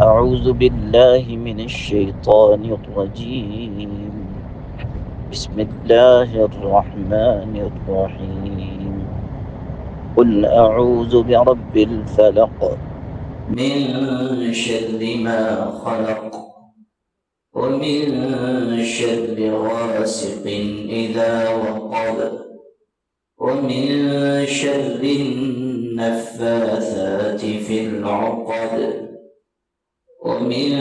أعوذ بالله من الشيطان الرجيم. بسم الله الرحمن الرحيم. قل أعوذ برب الفلق من شر ما خلق ومن شر غاسق إذا وقب ومن شر النفاثات في العقد ومن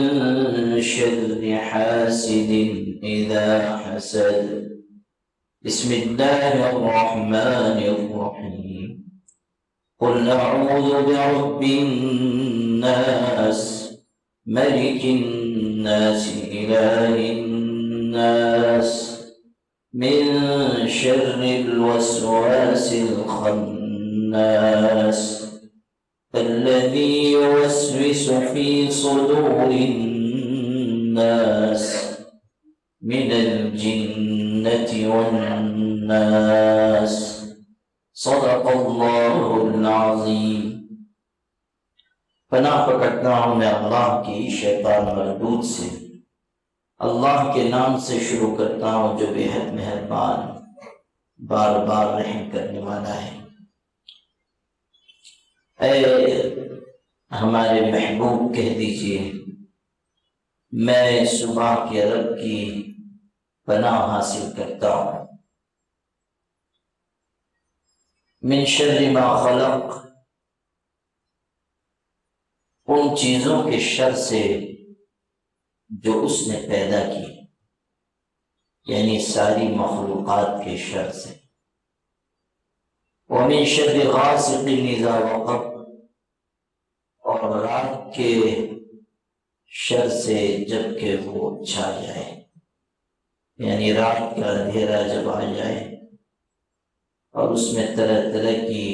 شر حاسد إذا حسد. بسم الله الرحمن الرحيم. قل أعوذ برب الناس ملك الناس إله الناس من شر الوسواس الخناس الذي يوسوس في صدور الناس من الجنة والناس. صدق اللہ العظیم. پناہ پکڑتا ہوں میں اللہ کی شیطان مردود سے. اللہ کے نام سے شروع کرتا ہوں جو بے حد مہربان بار بار رحم کرنے والا ہے. اے ہمارے محبوب کہہ دیجئے میں صبح کے رب کی پناہ حاصل کرتا ہوں. من شر ما خلق، ان چیزوں کے شر سے جو اس نے پیدا کی، یعنی ساری مخلوقات کے شر سے. ومن شر غاسق اذا وقب، اور رات کے شر سے جب کہ وہ چھا جائے، یعنی رات کا اندھیرا جب آ جائے اور اس میں طرح طرح کی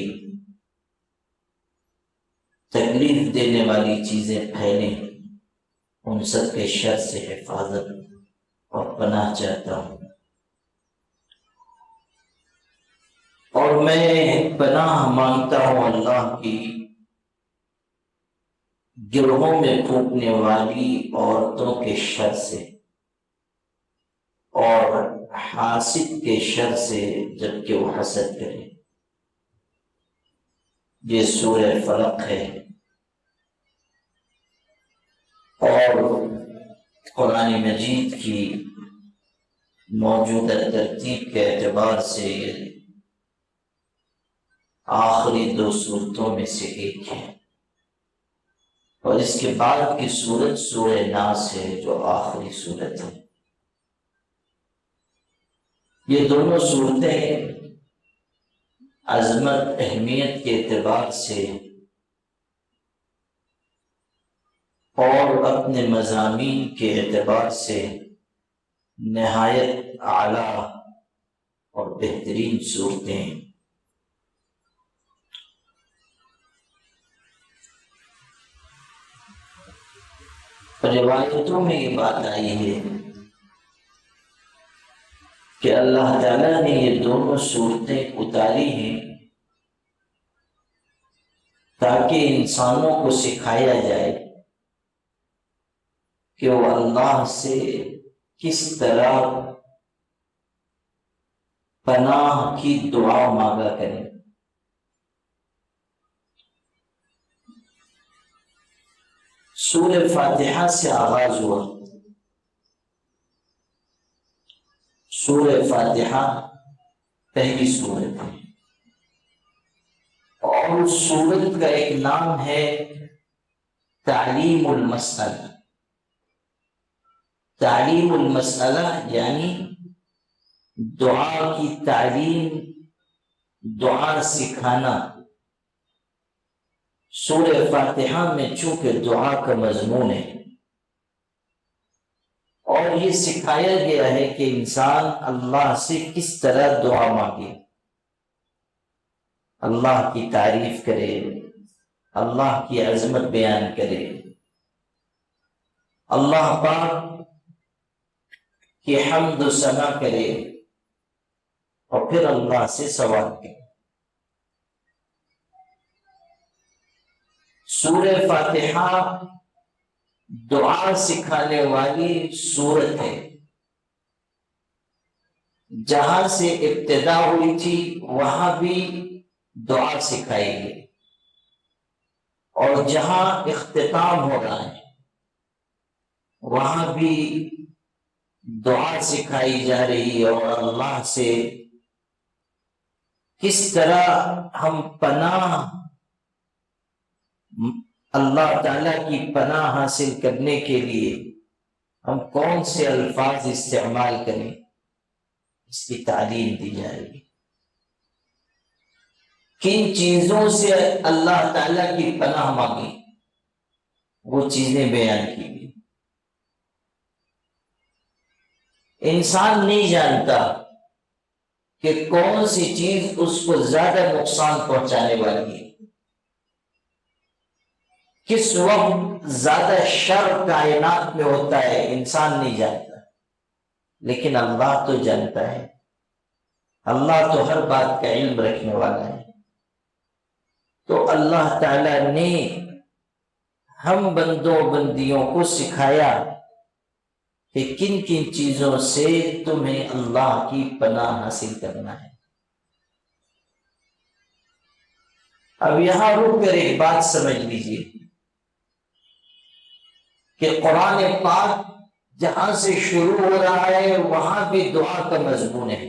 تکلیف دینے والی چیزیں پھیلیں، ان سب کے شر سے حفاظت اور پناہ چاہتا ہوں. اور میں پناہ مانگتا ہوں اللہ کی گروہوں میں پھونکنے والی عورتوں کے شر سے اور حاسد کے شر سے جب کہ وہ حسد کرے. یہ سورہ فلق ہے اور قرآن مجید کی موجودہ ترتیب کے اعتبار سے یہ آخری 2 سورتوں میں سے ایک ہے، اور اس کے بعد کی سورت سورہ ناس ہے جو آخری سورت ہے. یہ دونوں صورتیں عظمت اہمیت کے اعتبار سے اور اپنے مضامین کے اعتبار سے نہایت اعلیٰ اور بہترین صورتیں ہیں. روایتوں میں یہ بات آئی ہے کہ اللہ تعالیٰ نے یہ دونوں صورتیں اتاری ہیں تاکہ انسانوں کو سکھایا جائے کہ وہ اللہ سے کس طرح پناہ کی دعا مانگا کریں. سورہ فاتحہ سے آغاز ہوا. سورہ فاتحہ پہلی سورت ہے اور اس سورت کا ایک نام ہے تعلیم المسئلہ. تعلیم المسئلہ یعنی دعا کی تعلیم، دعا سکھانا. سورہ فاتحہ میں چونکہ دعا کا مضمون ہے اور یہ سکھایا گیا ہے کہ انسان اللہ سے کس طرح دعا مانگے، اللہ کی تعریف کرے، اللہ کی عظمت بیان کرے، اللہ پاک کی حمد و ثنا کرے اور پھر اللہ سے سوال کرے. سورہ فاتحہ دعا سکھانے والی سورت ہے. جہاں سے ابتدا ہوئی تھی وہاں بھی دعا سکھائی گئی، اور جہاں اختتام ہو رہا ہے وہاں بھی دعا سکھائی جا رہی ہے، اور اللہ سے کس طرح ہم پناہ، اللہ تعالیٰ کی پناہ حاصل کرنے کے لیے ہم کون سے الفاظ استعمال کریں، اس کی تعلیم دی جا رہی ہے. کن چیزوں سے اللہ تعالیٰ کی پناہ مانگی وہ چیزیں بیان کی گئی. انسان نہیں جانتا کہ کون سی چیز اس کو زیادہ نقصان پہنچانے والی ہے، کس وقت زیادہ شر کائنات میں ہوتا ہے، انسان نہیں جانتا، لیکن اللہ تو جانتا ہے. اللہ تو ہر بات کا علم رکھنے والا ہے. تو اللہ تعالیٰ نے ہم بندوں بندیوں کو سکھایا کہ کن کن چیزوں سے تمہیں اللہ کی پناہ حاصل کرنا ہے. اب یہاں رک کر ایک بات سمجھ لیجیے کہ قرآن پاک جہاں سے شروع ہو رہا ہے وہاں بھی دعا کا مضمون ہے،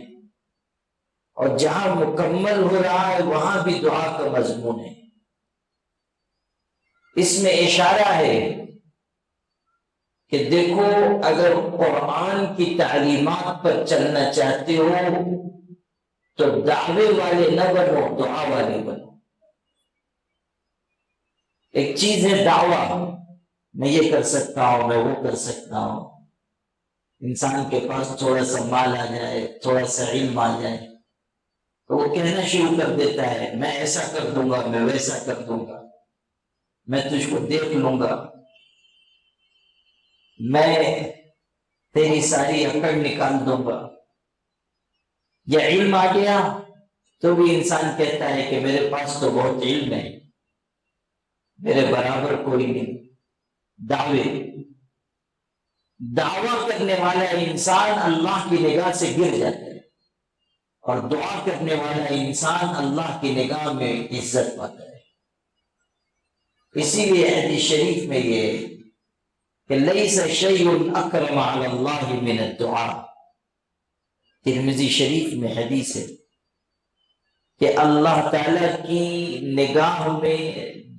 اور جہاں مکمل ہو رہا ہے وہاں بھی دعا کا مضمون ہے. اس میں اشارہ ہے کہ دیکھو، اگر قرآن کی تعلیمات پر چلنا چاہتے ہو تو دعوے والے نہ بنو، دعا والے بنو. ایک چیز ہے دعویٰ، میں یہ کر سکتا ہوں، میں وہ کر سکتا ہوں. انسان کے پاس تھوڑا سا مال آ جائے، تھوڑا سا علم آ جائے تو وہ کہنا شروع کر دیتا ہے میں ایسا کر دوں گا، میں ویسا کر دوں گا، میں تجھ کو دیکھ لوں گا، میں تیری ساری اکڑ نکال دوں گا. یا علم آ گیا تو بھی انسان کہتا ہے کہ میرے پاس تو بہت علم ہے، میرے برابر کوئی نہیں. دعویٰ کرنے والا انسان اللہ کی نگاہ سے گر جاتا ہے، اور دعا کرنے والا انسان اللہ کی نگاہ میں عزت پاتا ہے. اسی لیے حدیث شریف میں یہ ہے کہ لیس شیء اکرم علی اللہ من الدعاء. ترمذی شریف میں حدیث ہے کہ اللہ تعالیٰ کی نگاہ میں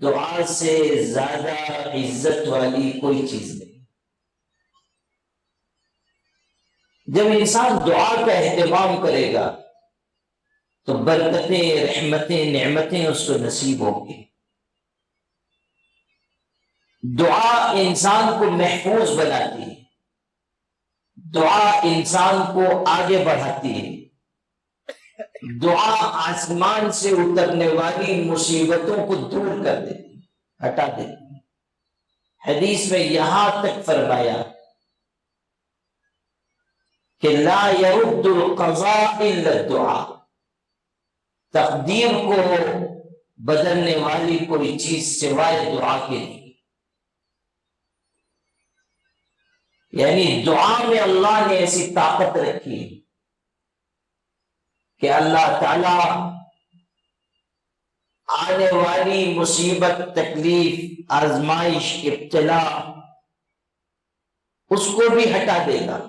دعا سے زیادہ عزت والی کوئی چیز نہیں. جب انسان دعا کا اہتمام کرے گا تو برکتیں، رحمتیں، نعمتیں اس کو نصیب ہوں گی. دعا انسان کو محفوظ بناتی ہے، دعا انسان کو آگے بڑھاتی ہے، دعا آسمان سے اترنے والی مصیبتوں کو دور کر دیتی، ہٹا دیتی. حدیث میں یہاں تک فرمایا کہ لا يرد القضاء الا الدعاء. تقدیر کو بدلنے والی کوئی چیز سوائے دعا کے نہیں. یعنی دعا میں اللہ نے ایسی طاقت رکھی کہ اللہ تعالی آنے والی مصیبت، تکلیف، آزمائش، ابتلا اس کو بھی ہٹا دے گا.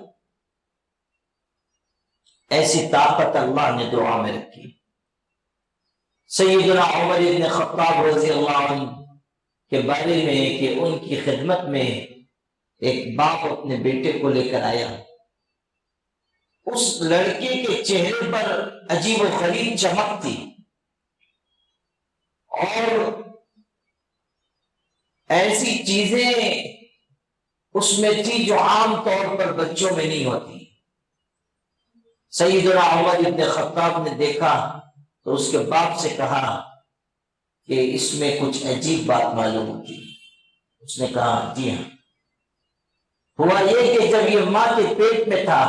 ایسی طاقت اللہ نے دعا میں رکھی. سیدنا عمر بن خطاب رضی اللہ عنہ کے بارے میں کہ ان کی خدمت میں ایک باپ اپنے بیٹے کو لے کر آیا. اس لڑکے کے چہرے پر عجیب و غریب چمک تھی، اور ایسی چیزیں اس میں تھی جو عام طور پر بچوں میں نہیں ہوتی. سیدنا عمر بن خطاب نے دیکھا تو اس کے باپ سے کہا کہ اس میں کچھ عجیب بات معلوم ہوتی. اس نے کہا جی ہاں. ہوا یہ کہ جب یہ ماں کے پیٹ میں تھا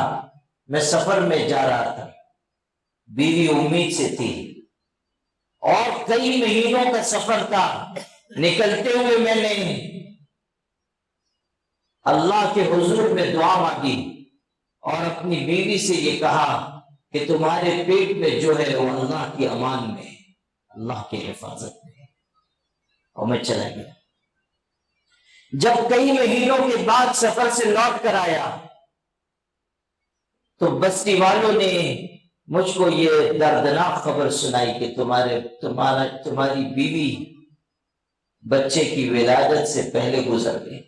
میں سفر میں جا رہا تھا، بیوی امید سے تھی، اور کئی مہینوں کا سفر تھا. نکلتے ہوئے میں نے اللہ کے حضور میں دعا مانگی اور اپنی بیوی سے یہ کہا کہ تمہارے پیٹ میں جو ہے وہ اللہ کی امان میں، اللہ کی حفاظت میں، اور میں چلا گیا۔ جب کئی مہینوں کے بعد سفر سے لوٹ کر آیا تو بستی والوں نے مجھ کو یہ دردناک خبر سنائی کہ تمہاری بیوی بچے کی ولادت سے پہلے گزر گئی،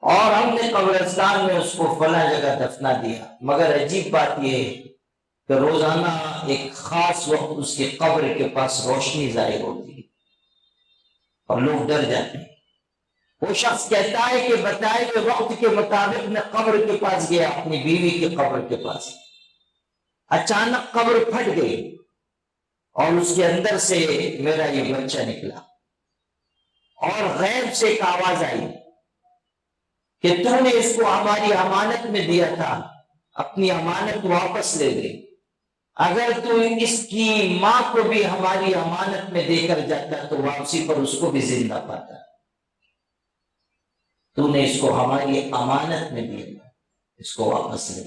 اور ہم نے قبرستان میں اس کو فلاں جگہ دفنا دیا، مگر عجیب بات یہ ہے کہ روزانہ ایک خاص وقت اس کی قبر کے پاس روشنی ظاہر ہوتی ہے اور لوگ ڈر جاتے ہیں۔ وہ شخص کہتا ہے کہ بتائے ہوئے وقت کے مطابق میں قبر کے پاس گیا، اپنی بیوی کی قبر کے پاس، اچانک قبر پھٹ گئی اور اس کے اندر سے میرا یہ بچہ نکلا، اور غیب سے ایک آواز آئی کہ تو نے اس کو ہماری امانت میں دیا تھا، اپنی امانت واپس لے لے، اگر تو اس کی ماں کو بھی ہماری امانت میں دے کر جاتا تو واپسی پر اس کو بھی زندہ پاتا، تو نے اس کو ہماری امانت میں دیا، اس کو واپس لے۔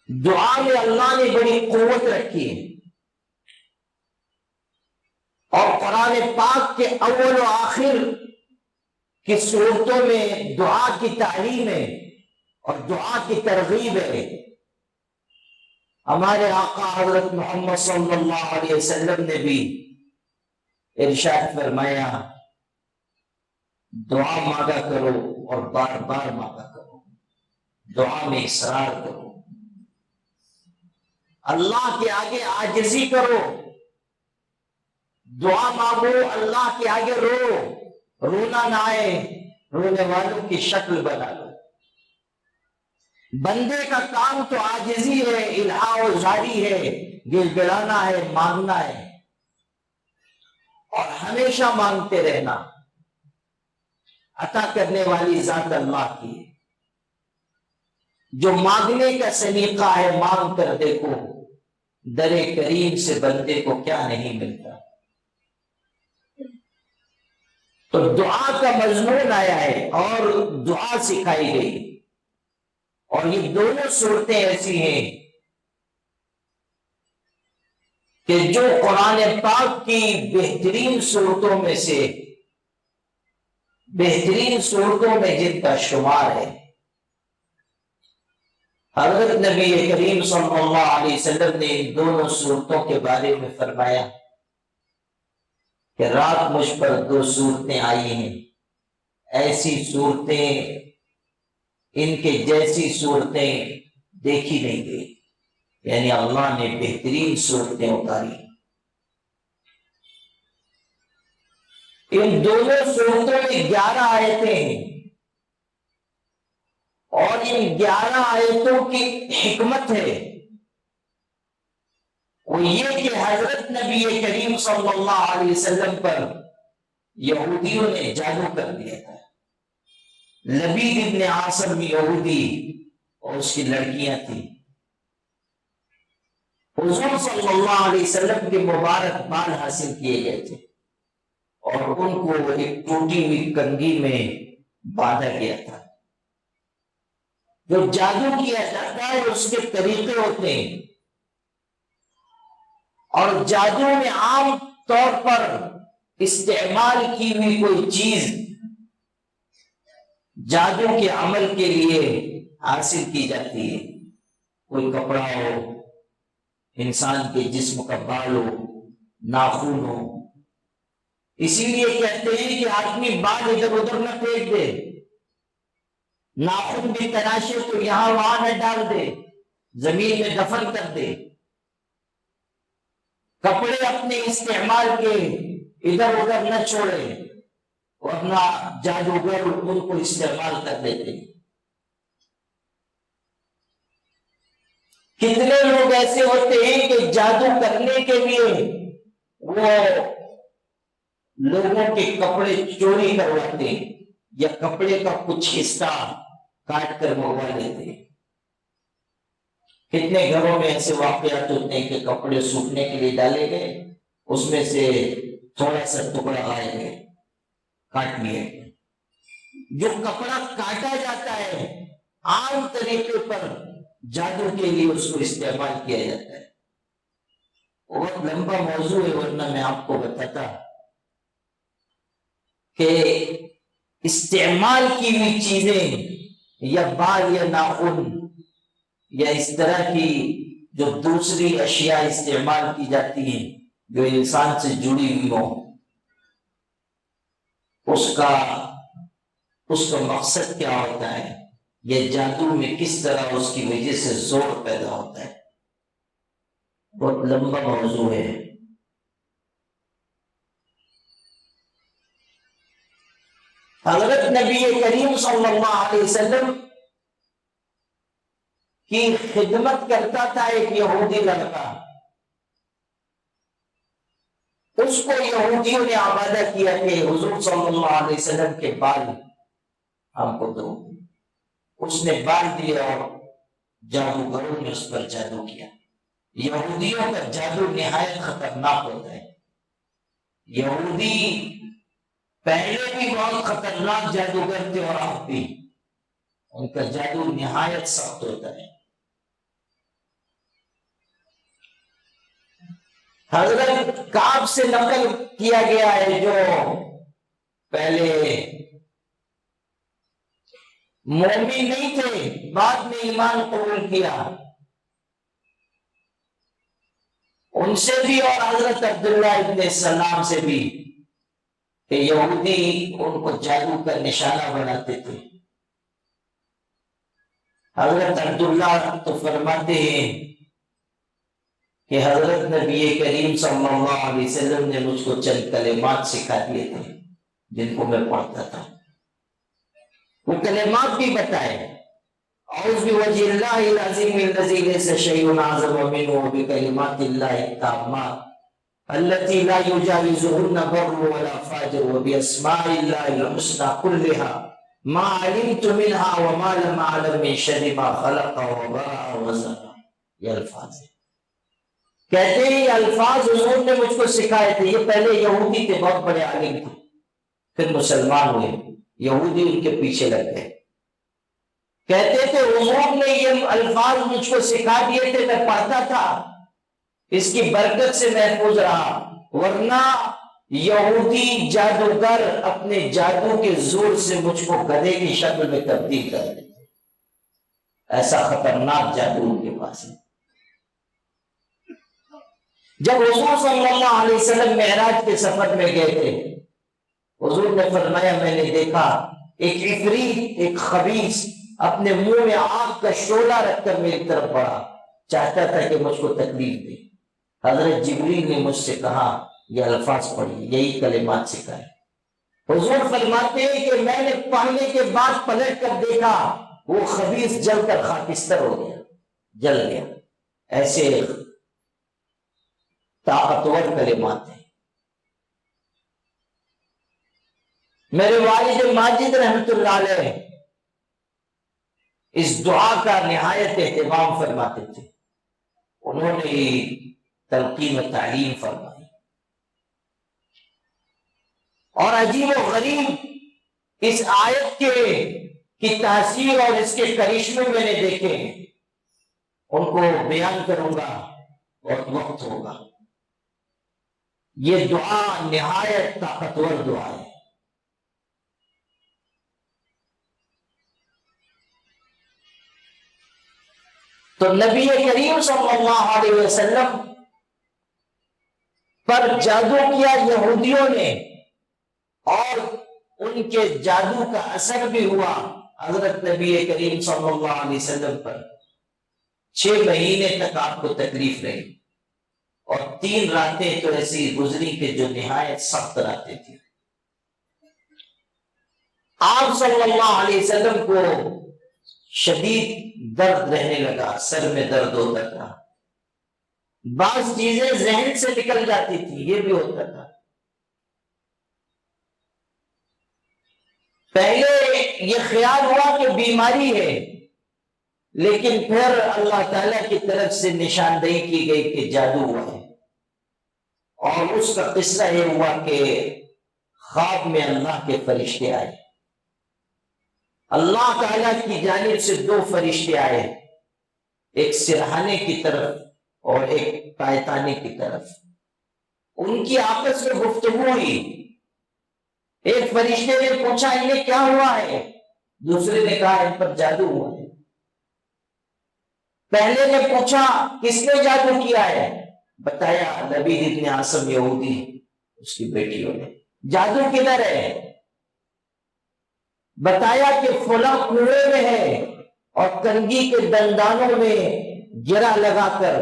دعا میں اللہ نے بڑی قوت رکھی ہے، اور قرآن پاک کے اول و آخر کی صورتوں میں دعا کی تعلیم ہے اور دعا کی ترغیب ہے۔ ہمارے آقا حضرت محمد صلی اللہ علیہ وسلم نے بھی ارشاد فرمایا، دعا مانگا کرو اور بار بار مانگا کرو، دعا میں اصرار کرو، اللہ کے آگے عاجزی کرو، دعا مانگو، اللہ کے آگے رو، رونا نہ آئے، رونے والوں کی شکل بنا لو۔ بندے کا کام تو عاجزی ہے، الہا و زاری ہے، گڑ گڑانا ہے، مانگنا ہے، اور ہمیشہ مانگتے رہنا۔ عطا کرنے والی ذات اللہ کی ہے، جو مانگنے کا سلیقہ ہے، مانگ کر دیکھو در کریم سے بندے کو کیا نہیں ملتا۔ تو دعا کا مضمون آیا ہے اور دعا سکھائی گئی، اور یہ دونوں صورتیں ایسی ہیں کہ جو قرآن پاک کی بہترین صورتوں میں سے، بہترین صورتوں میں جن کا شمار ہے۔ حضرت نبی کریم صلی اللہ علیہ وسلم نے ان دونوں صورتوں کے بارے میں فرمایا کہ رات مجھ پر دو صورتیں آئی ہیں، ایسی صورتیں، ان کے جیسی صورتیں دیکھی نہیں گئی، یعنی اللہ نے بہترین صورتیں اتاری۔ ان دونوں صورتوں میں 11 آیتیں ہیں، اور ان 11 آیتوں کی حکمت ہے وہ یہ کہ حضرت نبی کریم صلی اللہ علیہ وسلم پر یہودیوں نے جادو کر دیا تھا۔ لبید ابن عاصم یہودی اور اس کی لڑکیاں تھیں، حضور صلی اللہ علیہ وسلم کے مبارک بال حاصل کیے گئے تھے، اور ان کو ایک ٹوٹی ہوئی کنگھی میں باندھا گیا تھا۔ جو جادو کیا جاتا ہے اس کے طریقے ہوتے ہیں، اور جادو میں عام طور پر استعمال کی ہوئی کوئی چیز جادو کے عمل کے لیے حاصل کی جاتی ہے، کوئی کپڑا ہو، انسان کے جسم کا بال ہو، ناخن ہو۔ اسی لیے کہتے ہیں کہ آدمی بال ادھر ادھر نہ پھینک دے، ناخن بھی تراشے تو یہاں وہاں نہ ڈال دے، زمین میں دفن کر دے، کپڑے اپنے استعمال کے ادھر ادھر نہ چھوڑے، ورنہ جادوگر ان کو استعمال کر دیتے۔ کتنے لوگ ایسے ہوتے ہیں کہ جادو کرنے کے لیے وہ لوگوں کے کپڑے چوری کرواتے ہیں، یا کپڑے کا کچھ حصہ کاٹ کر منگوا لیتے ہیں۔ کتنے گھروں میں ایسے واقعات ہوتے ہیں کہ کپڑے سوکھنے کے لیے ڈالے گئے، اس میں سے تھوڑا سا ٹکڑا آئے گئے، کاٹ لیے، جو کپڑا کاٹا جاتا ہے عام طریقے پر جادو کے لیے اس کو استعمال کیا جاتا ہے. بہت لمبا موضوع ہے، ورنہ میں آپ کو بتاتا کہ استعمال کی ہوئی چیزیں یا بال یا ناخن یا اس طرح کی جو دوسری اشیاء استعمال کی جاتی ہیں جو انسان سے جڑی ہوئی ہوں، اس کا مقصد کیا ہوتا ہے، یہ جادو میں کس طرح اس کی وجہ سے زور پیدا ہوتا ہے، بہت لمبا موضوع ہے. حضرت نبی کریم صلی اللہ علیہ وسلم کی خدمت کرتا تھا ایک یہودی لڑکا. اس کو یہودیوں نے آمادہ کیا کہ حضور صلی اللہ علیہ وسلم کے بال ہم کو دو. اس نے بال دیے اور جادوگروں نے اس پر جادو کیا. یہودیوں کا جادو نہایت خطرناک ہوتا ہے. یہودی پہلے بھی بہت خطرناک جادوگر تھے اور اب بھی ان کا جادو نہایت سخت ہوتا ہے. حضرت کعب سے نقل کیا گیا ہے جو پہلے مومن نہیں تھے، بعد میں ایمان قبول کیا، ان سے بھی اور حضرت عبداللہ ابن سلام سے بھی کہ یہودی ان کو جادو کا نشانہ بناتے تھے. حضرت عبداللہ تو فرماتے ہیں کہ حضرت نبی کریم صلی اللہ علیہ وسلم نے مجھ کو چند کلمات سکھا دیے تھے جن کو میں پڑھتا تھا. وہ کلمات بھی بتائے، اعوذ بوجہ اللہ العظیم الذی لیس شیء اعظم منہ وبکلمات اللہ التامات التي لا يجاوزهن بر ولا فاجر وباسماء الله الحسنى كلها ما علمت منها وما لم اعلم من شر ما خلق وبرأ وزرع. یہ الفاظ ہیں. کہتے ہیں یہ الفاظ حضور نے مجھ کو سکھائے تھے. یہ پہلے یہودی تھے، بہت بڑے عالم تھے، پھر مسلمان ہوئے، یہودی ان کے پیچھے لگ گئے. کہتے تھے حضور نے یہ الفاظ مجھ کو سکھا دیے تھے، میں پڑھتا تھا، اس کی برکت سے محفوظ رہا، ورنہ یہودی جادوگر اپنے جادو کے زور سے مجھ کو گدھے کی شکل میں تبدیل کر دیتے. ایسا خطرناک جادو ان کے پاس ہے. جب حضور صلی اللہ علیہ وسلم معراج کے سفر میں گئے تھے، حضور نے فرمایا میں نے دیکھا ایک عفریت، ایک خبیث اپنے منہ میں آگ کا شعلہ رکھ کر میری طرف بڑھا، چاہتا تھا کہ مجھ کو تکلیف دے. حضرت جبریل نے مجھ سے کہا یہ الفاظ پڑھی، یہی کلمات سکھائے. حضور فرماتے ہیں کہ میں نے پڑھنے کے بعد پلٹ کر دیکھا وہ خبیث جل کر خاکستر ہو گیا، جل گیا. ایسے طاقتور کلمات ہیں. میرے والد ماجد رحمت اللہ علیہ اس دعا کا نہایت اہتمام فرماتے تھے. انہوں نے تلقین و تعلیم فرمائی. اور عجیب و غریب اس آیت کی تاثیر اور اس کے کرشمے میں نے دیکھے ہیں، ان کو بیان کروں گا بہت وقت ہوگا. یہ دعا نہایت طاقتور دعا ہے. تو نبی کریم صلی اللہ علیہ وسلم پر جادو کیا یہودیوں نے، اور ان کے جادو کا اثر بھی ہوا حضرت نبی کریم صلی اللہ علیہ وسلم پر. 6 مہینے تک آپ کو تکلیف رہی، اور 3 راتیں تو ایسی گزری کہ جو نہایت سخت راتیں تھیں. آپ صلی اللہ علیہ وسلم کو شدید درد رہنے لگا، سر میں درد ہوتا تھا، بعض چیزیں ذہن سے نکل جاتی تھی، یہ بھی ہوتا تھا. پہلے یہ خیال ہوا کہ بیماری ہے، لیکن پھر اللہ تعالیٰ کی طرف سے نشاندہی کی گئی کہ جادو ہوا ہے. اور اس کا قصہ یہ ہوا کہ خواب میں اللہ کے فرشتے آئے اللہ تعالیٰ کی جانب سے دو فرشتے آئے، ایک سرہانے کی طرف اور ایک پایتانے کی طرف۔ ان کی آپس میں گفتگو ہوئی۔ ایک فرشتے نے پوچھا انہیں کیا ہوا ہے، دوسرے نے کہا ان پر جادو ہوا ہے۔ پہلے نے پوچھا کس نے جادو کیا ہے، بتایا لبید ابن عاصم یہودی اس کی بیٹیوں نے۔ جادو کدھر ہے، بتایا کہ فلاں کنویں میں ہے اور کنگھی کے دندانوں میں گرا لگا کر،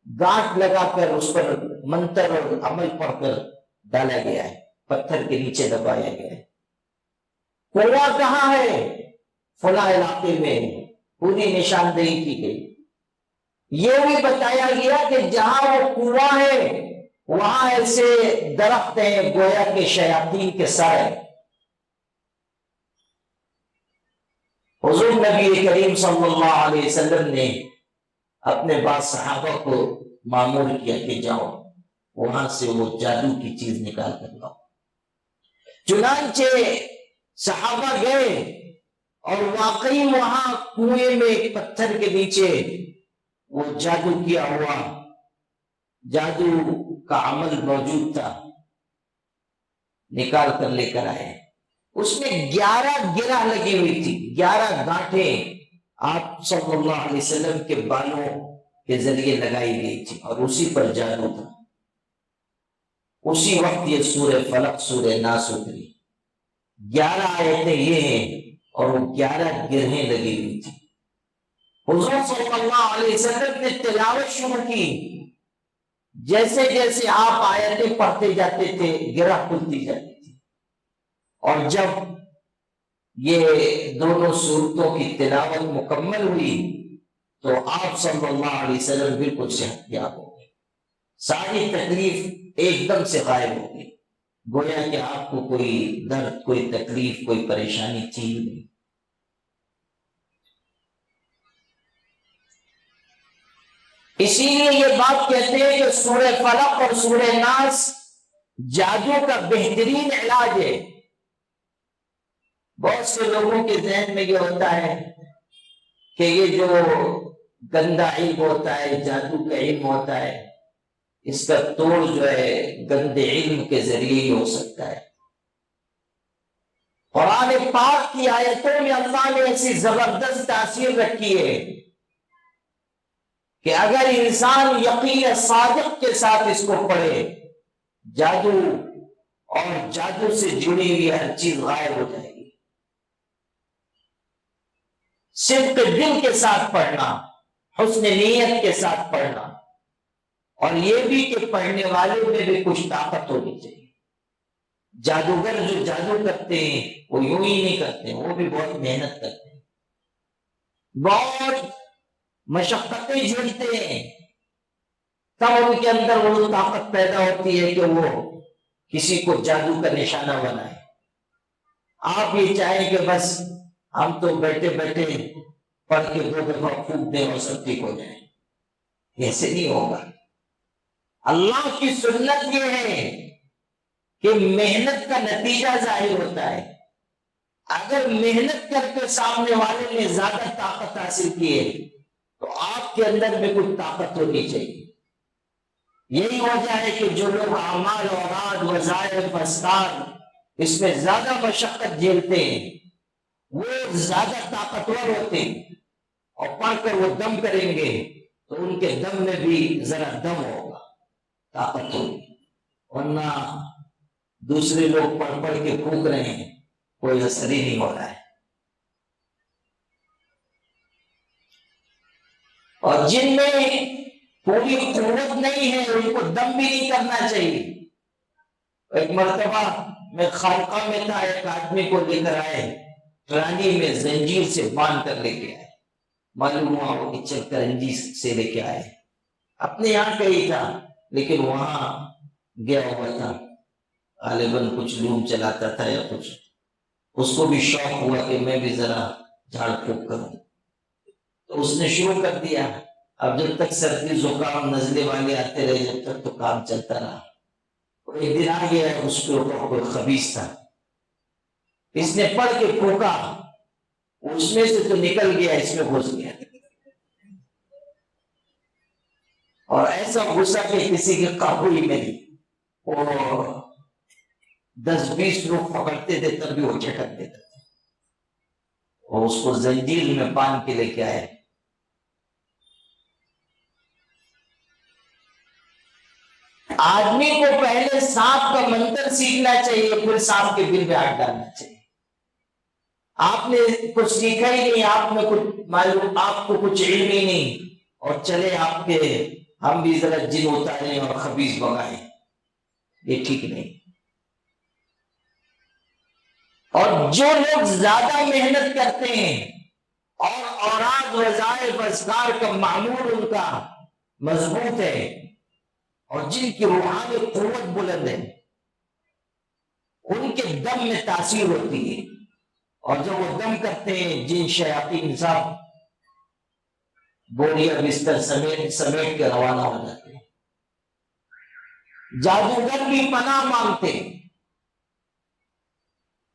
گانٹھ لگا کر اس پر منتر اور عمل پڑھ کر ڈالا گیا ہے، پتھر کے نیچے دبایا گیا ہے۔ کنواں کہاں ہے، فلاں علاقے میں، پوری نشاندہی کی گئی۔ یہ بھی بتایا گیا کہ جہاں وہ کنواں ہے وہاں ایسے درخت ہیں گویا کے شیاطین کے سائے۔ حضور نبی کریم صلی اللہ علیہ وسلم نے اپنے بعض صحابہ کو مامور کیا کہ جاؤ وہاں سے وہ جادو کی چیز نکال کر لاؤ۔ چنانچہ صحابہ گئے اور واقعی وہاں کنویں میں پتھر کے نیچے وہ جادو کیا ہوا جادو کا عمل موجود تھا، نکال کر لے کر آئے۔ اس میں 11 گرہ لگی ہوئی تھی، 11 گانٹھیں آپ صلی اللہ علیہ وسلم کے بالوں کے ذریعے لگائی گئی تھی اور اسی پر جادو تھا۔ اسی وقت یہ سورہ فلق سورہ ناس اتری، 11 آیتیں یہ ہیں اور وہ 11 گرہیں لگی ہوئی تھی۔ حضور صلی اللہ علیہ وسلم نے تلاوت شروع کی، جیسے جیسے آپ آیتیں پڑھتے جاتے تھے گرہ کھلتی جاتی تھی، اور جب یہ دونوں صورتوں کی تلاوت مکمل ہوئی تو آپ صلی اللہ علیہ وسلم بالکل صحت یاب ہو گئے، ساری تکلیف ایک دم سے غائب ہو گئی، گویا کہ آپ کو کوئی درد، کوئی تکلیف، کوئی پریشانی تھی نہیں۔ اسی لیے یہ بات کہتے ہیں کہ سورہ فلق اور سورہ ناس جادو کا بہترین علاج ہے۔ بہت سے لوگوں کے ذہن میں یہ ہوتا ہے کہ یہ جو گندا علم ہوتا ہے، جادو کا علم ہوتا ہے، اس کا توڑ جو ہے گندے علم کے ذریعے ہی ہو سکتا ہے۔ قرآن پاک کی آیتوں میں اللہ نے ایسی زبردست تاثیر رکھی ہے کہ اگر انسان یقین صادق کے ساتھ اس کو پڑھے، جادو اور جادو سے جڑی ہوئی ہر چیز غائب ہو جائے گی۔ صدق دل کے ساتھ پڑھنا، حسن نیت کے ساتھ پڑھنا، اور یہ بھی کہ پڑھنے والے میں بھی کچھ طاقت ہونی چاہیے۔ جادوگر جو جادو کرتے ہیں وہ یوں ہی نہیں کرتے، وہ بھی بہت محنت کرتے ہیں، بہت مشقتیں جھیلتے ہیں، تب ان کے اندر وہ طاقت پیدا ہوتی ہے کہ وہ کسی کو جادو کا نشانہ بنائے۔ آپ یہ چاہیں کہ بس ہم تو بیٹھے بیٹھے پڑھ کے 2 دفعہ پھونک دیں اور سب ٹھیک ہو جائیں، ایسے نہیں ہوگا۔ اللہ کی سنت یہ ہے کہ محنت کا نتیجہ ظاہر ہوتا ہے۔ اگر محنت کر کے سامنے والے نے زیادہ طاقت حاصل کی ہے تو آپ کے اندر میں کچھ طاقت ہونی چاہیے۔ یہی وجہ ہے کہ جو لوگ اعمال، اوراد، وظائف، اذکار اس میں زیادہ مشقت جھیلتے ہیں وہ زیادہ طاقتور ہوتے ہیں، اور پڑھ کر وہ دم کریں گے تو ان کے دم میں بھی ذرا دم ہوگا، طاقت ہوگی، ورنہ دوسرے لوگ پڑھ پڑھ کے پھونک رہے ہیں، کوئی اثر ہی نہیں ہو رہا ہے۔ اور جن میں پوری قوت نہیں ہے ان کو دم بھی نہیں کرنا چاہیے۔ ایک مرتبہ میں خانقاہ میں تھا، ایک آدمی کو لے کر آئے، ٹرانی میں زنجیر سے باندھ کر لے کے آئے، معلوم ہوا وہ کہ چرنجی سے لے کے آئے، اپنے یہاں کا ہی تھا لیکن وہاں گیا ہوا تھا، غالباً کچھ لوم چلاتا تھا یا کچھ، اس کو بھی شوق ہوا کہ میں بھی ذرا جھاڑ پھونک کروں، تو اس نے شروع کر دیا۔ اب جب تک سردی زکام نزلے والے آتے رہے جب تک تو کام چلتا رہا۔ ایک دن آ گیا، اس کے اوپر کوئی خبیث تھا، اس نے پڑھ کے پھونکا اس میں سے تو نکل گیا، اس میں گھس گیا، اور ایسا غصہ کہ کسی کے قابو ہی نہیں، اور 10-20 لوگ پکڑتے تھے تب بھی وہ چٹک دیتا تھا، اور اس کو زنجیر میں باندھ کے لے کے آئے۔ آدمی کو پہلے سانپ کا منتر سیکھنا چاہیے، پھر سانپ کے بل میں ہاتھ ڈالنا چاہیے۔ آپ نے کچھ سیکھا ہی نہیں، آپ میں کچھ معلوم، آپ کو کچھ علم ہی نہیں، اور چلے آپ کے ہم بھی ذرا جن اتاریں اور خبیث بگائیں، یہ ٹھیک نہیں۔ اور جو لوگ زیادہ محنت کرتے ہیں اور اوراد وظائف اذکار کا معمول ان کا مضبوط ہے، اور جن کی روحانی قوت بلند ہے، ان کے دم میں تاثیر ہوتی ہے، اور جب وہ دم کرتے ہیں جن شیاطین صاحب بوریا بستر سمیٹ کے روانہ ہو جاتے ہیں۔ جادوگر بھی پناہ مانگتے ہیں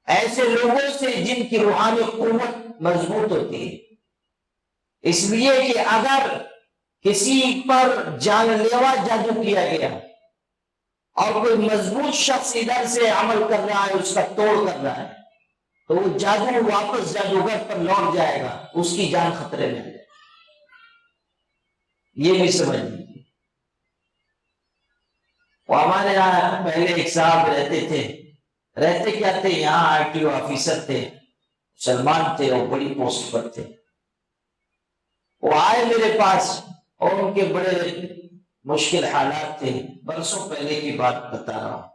ایسے لوگوں سے جن کی روحانی قوت مضبوط ہوتی ہے، اس لیے کہ اگر کسی پر جان لیوا جادو کیا گیا اور کوئی مضبوط شخص ادھر سے عمل کر رہا ہے، اس کا توڑ کر رہا ہے، تو وہ جادو واپس جادوگر پر لوٹ جائے گا، اس کی جان خطرے میں ہے۔ یہ بھی سمجھ لیجیے۔ وہ ہمارے یہاں پہلے ایک صاحب رہتے تھے، رہتے کیا تھے، یہاں RTO آفیسر تھے، مسلمان تھے اور بڑی پوسٹ پر تھے۔ وہ آئے میرے پاس اور ان کے بڑے مشکل حالات تھے، برسوں پہلے کی بات بتا رہا ہوں،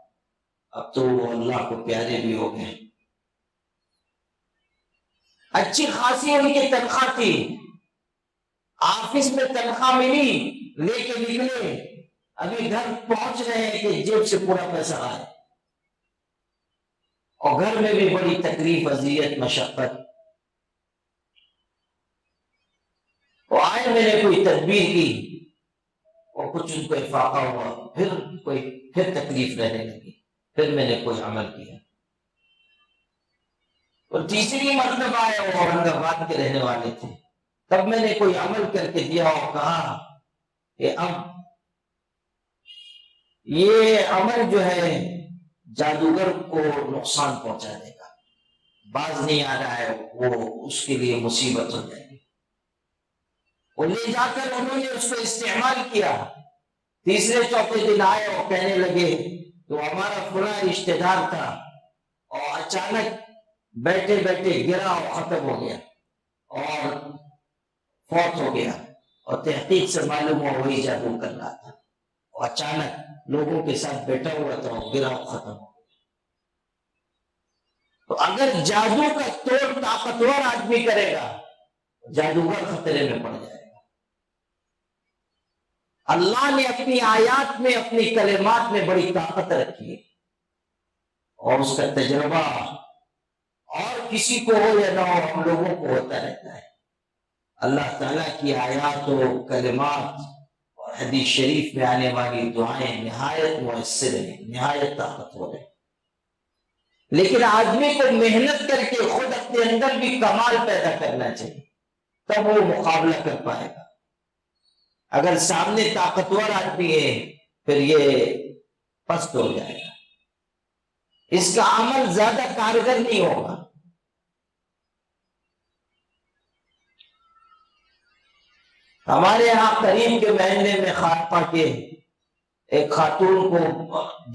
اب تو وہ اللہ کو پیارے بھی ہو گئے۔ اچھی خاصی ان کی تنخواہ تھی، آفس میں تنخواہ ملی، لے کے نکلے، ابھی گھر پہنچ رہے ہیں کہ جیب سے پورا پیسہ آئے، اور گھر میں بھی بڑی تکلیف، اذیت، مشقت۔ وہ آئے، میں نے کوئی تدبیر کی اور کچھ ان کو افاقہ ہوا، پھر تکلیف رہنے لگی، پھر میں نے کوئی عمل کیا، اور تیسری مرتبہ آئے، وہ اورنگ آباد کے رہنے والے تھے، تب میں نے کوئی عمل کر کے دیا اور کہا کہ اب یہ عمل جو ہے جادوگر کو نقصان پہنچا دے گا، باز نہیں آ رہا ہے، وہ اس کے لیے مصیبت ہو جائے گی۔ وہ لے جا کر انہوں نے اس کو استعمال کیا۔ تیسرے چوتھے دن آئے اور کہنے لگے تو ہمارا فلاں رشتہ دار تھا، اور اچانک بیٹھے بیٹھے گرا اور ختم ہو گیا اور فوت ہو گیا، اور تحقیق سے معلوم ہوا وہی جادو کر رہا تھا، اور اچانک لوگوں کے ساتھ بیٹھا ہوا تھا اور گرا اور ختم ہو گیا۔ تو اگر جادو کا توڑ طاقتور آدمی کرے گا، جادوگر خطرے میں پڑ جائے گا۔ اللہ نے اپنی آیات میں، اپنی کلمات میں بڑی طاقت رکھی ہے، اور اس کا تجربہ اور کسی کو ہو یا نہ ہو، ہم لوگوں کو ہوتا رہتا ہے۔ اللہ تعالیٰ کی آیات و کلمات اور حدیث شریف میں آنے والی دعائیں نہایت مؤثر ہیں، نہایت طاقتور ہیں، لیکن آدمی کو محنت کر کے خود اپنے اندر بھی کمال پیدا کرنا چاہیے، تب وہ مقابلہ کر پائے گا۔ اگر سامنے طاقتور آدمی ہے، پھر یہ پست ہو جائے گا، اس کا عمل زیادہ کارگر نہیں ہوگا۔ ہمارے یہاں قریب کے محلے میں خانپا کے ایک خاتون کو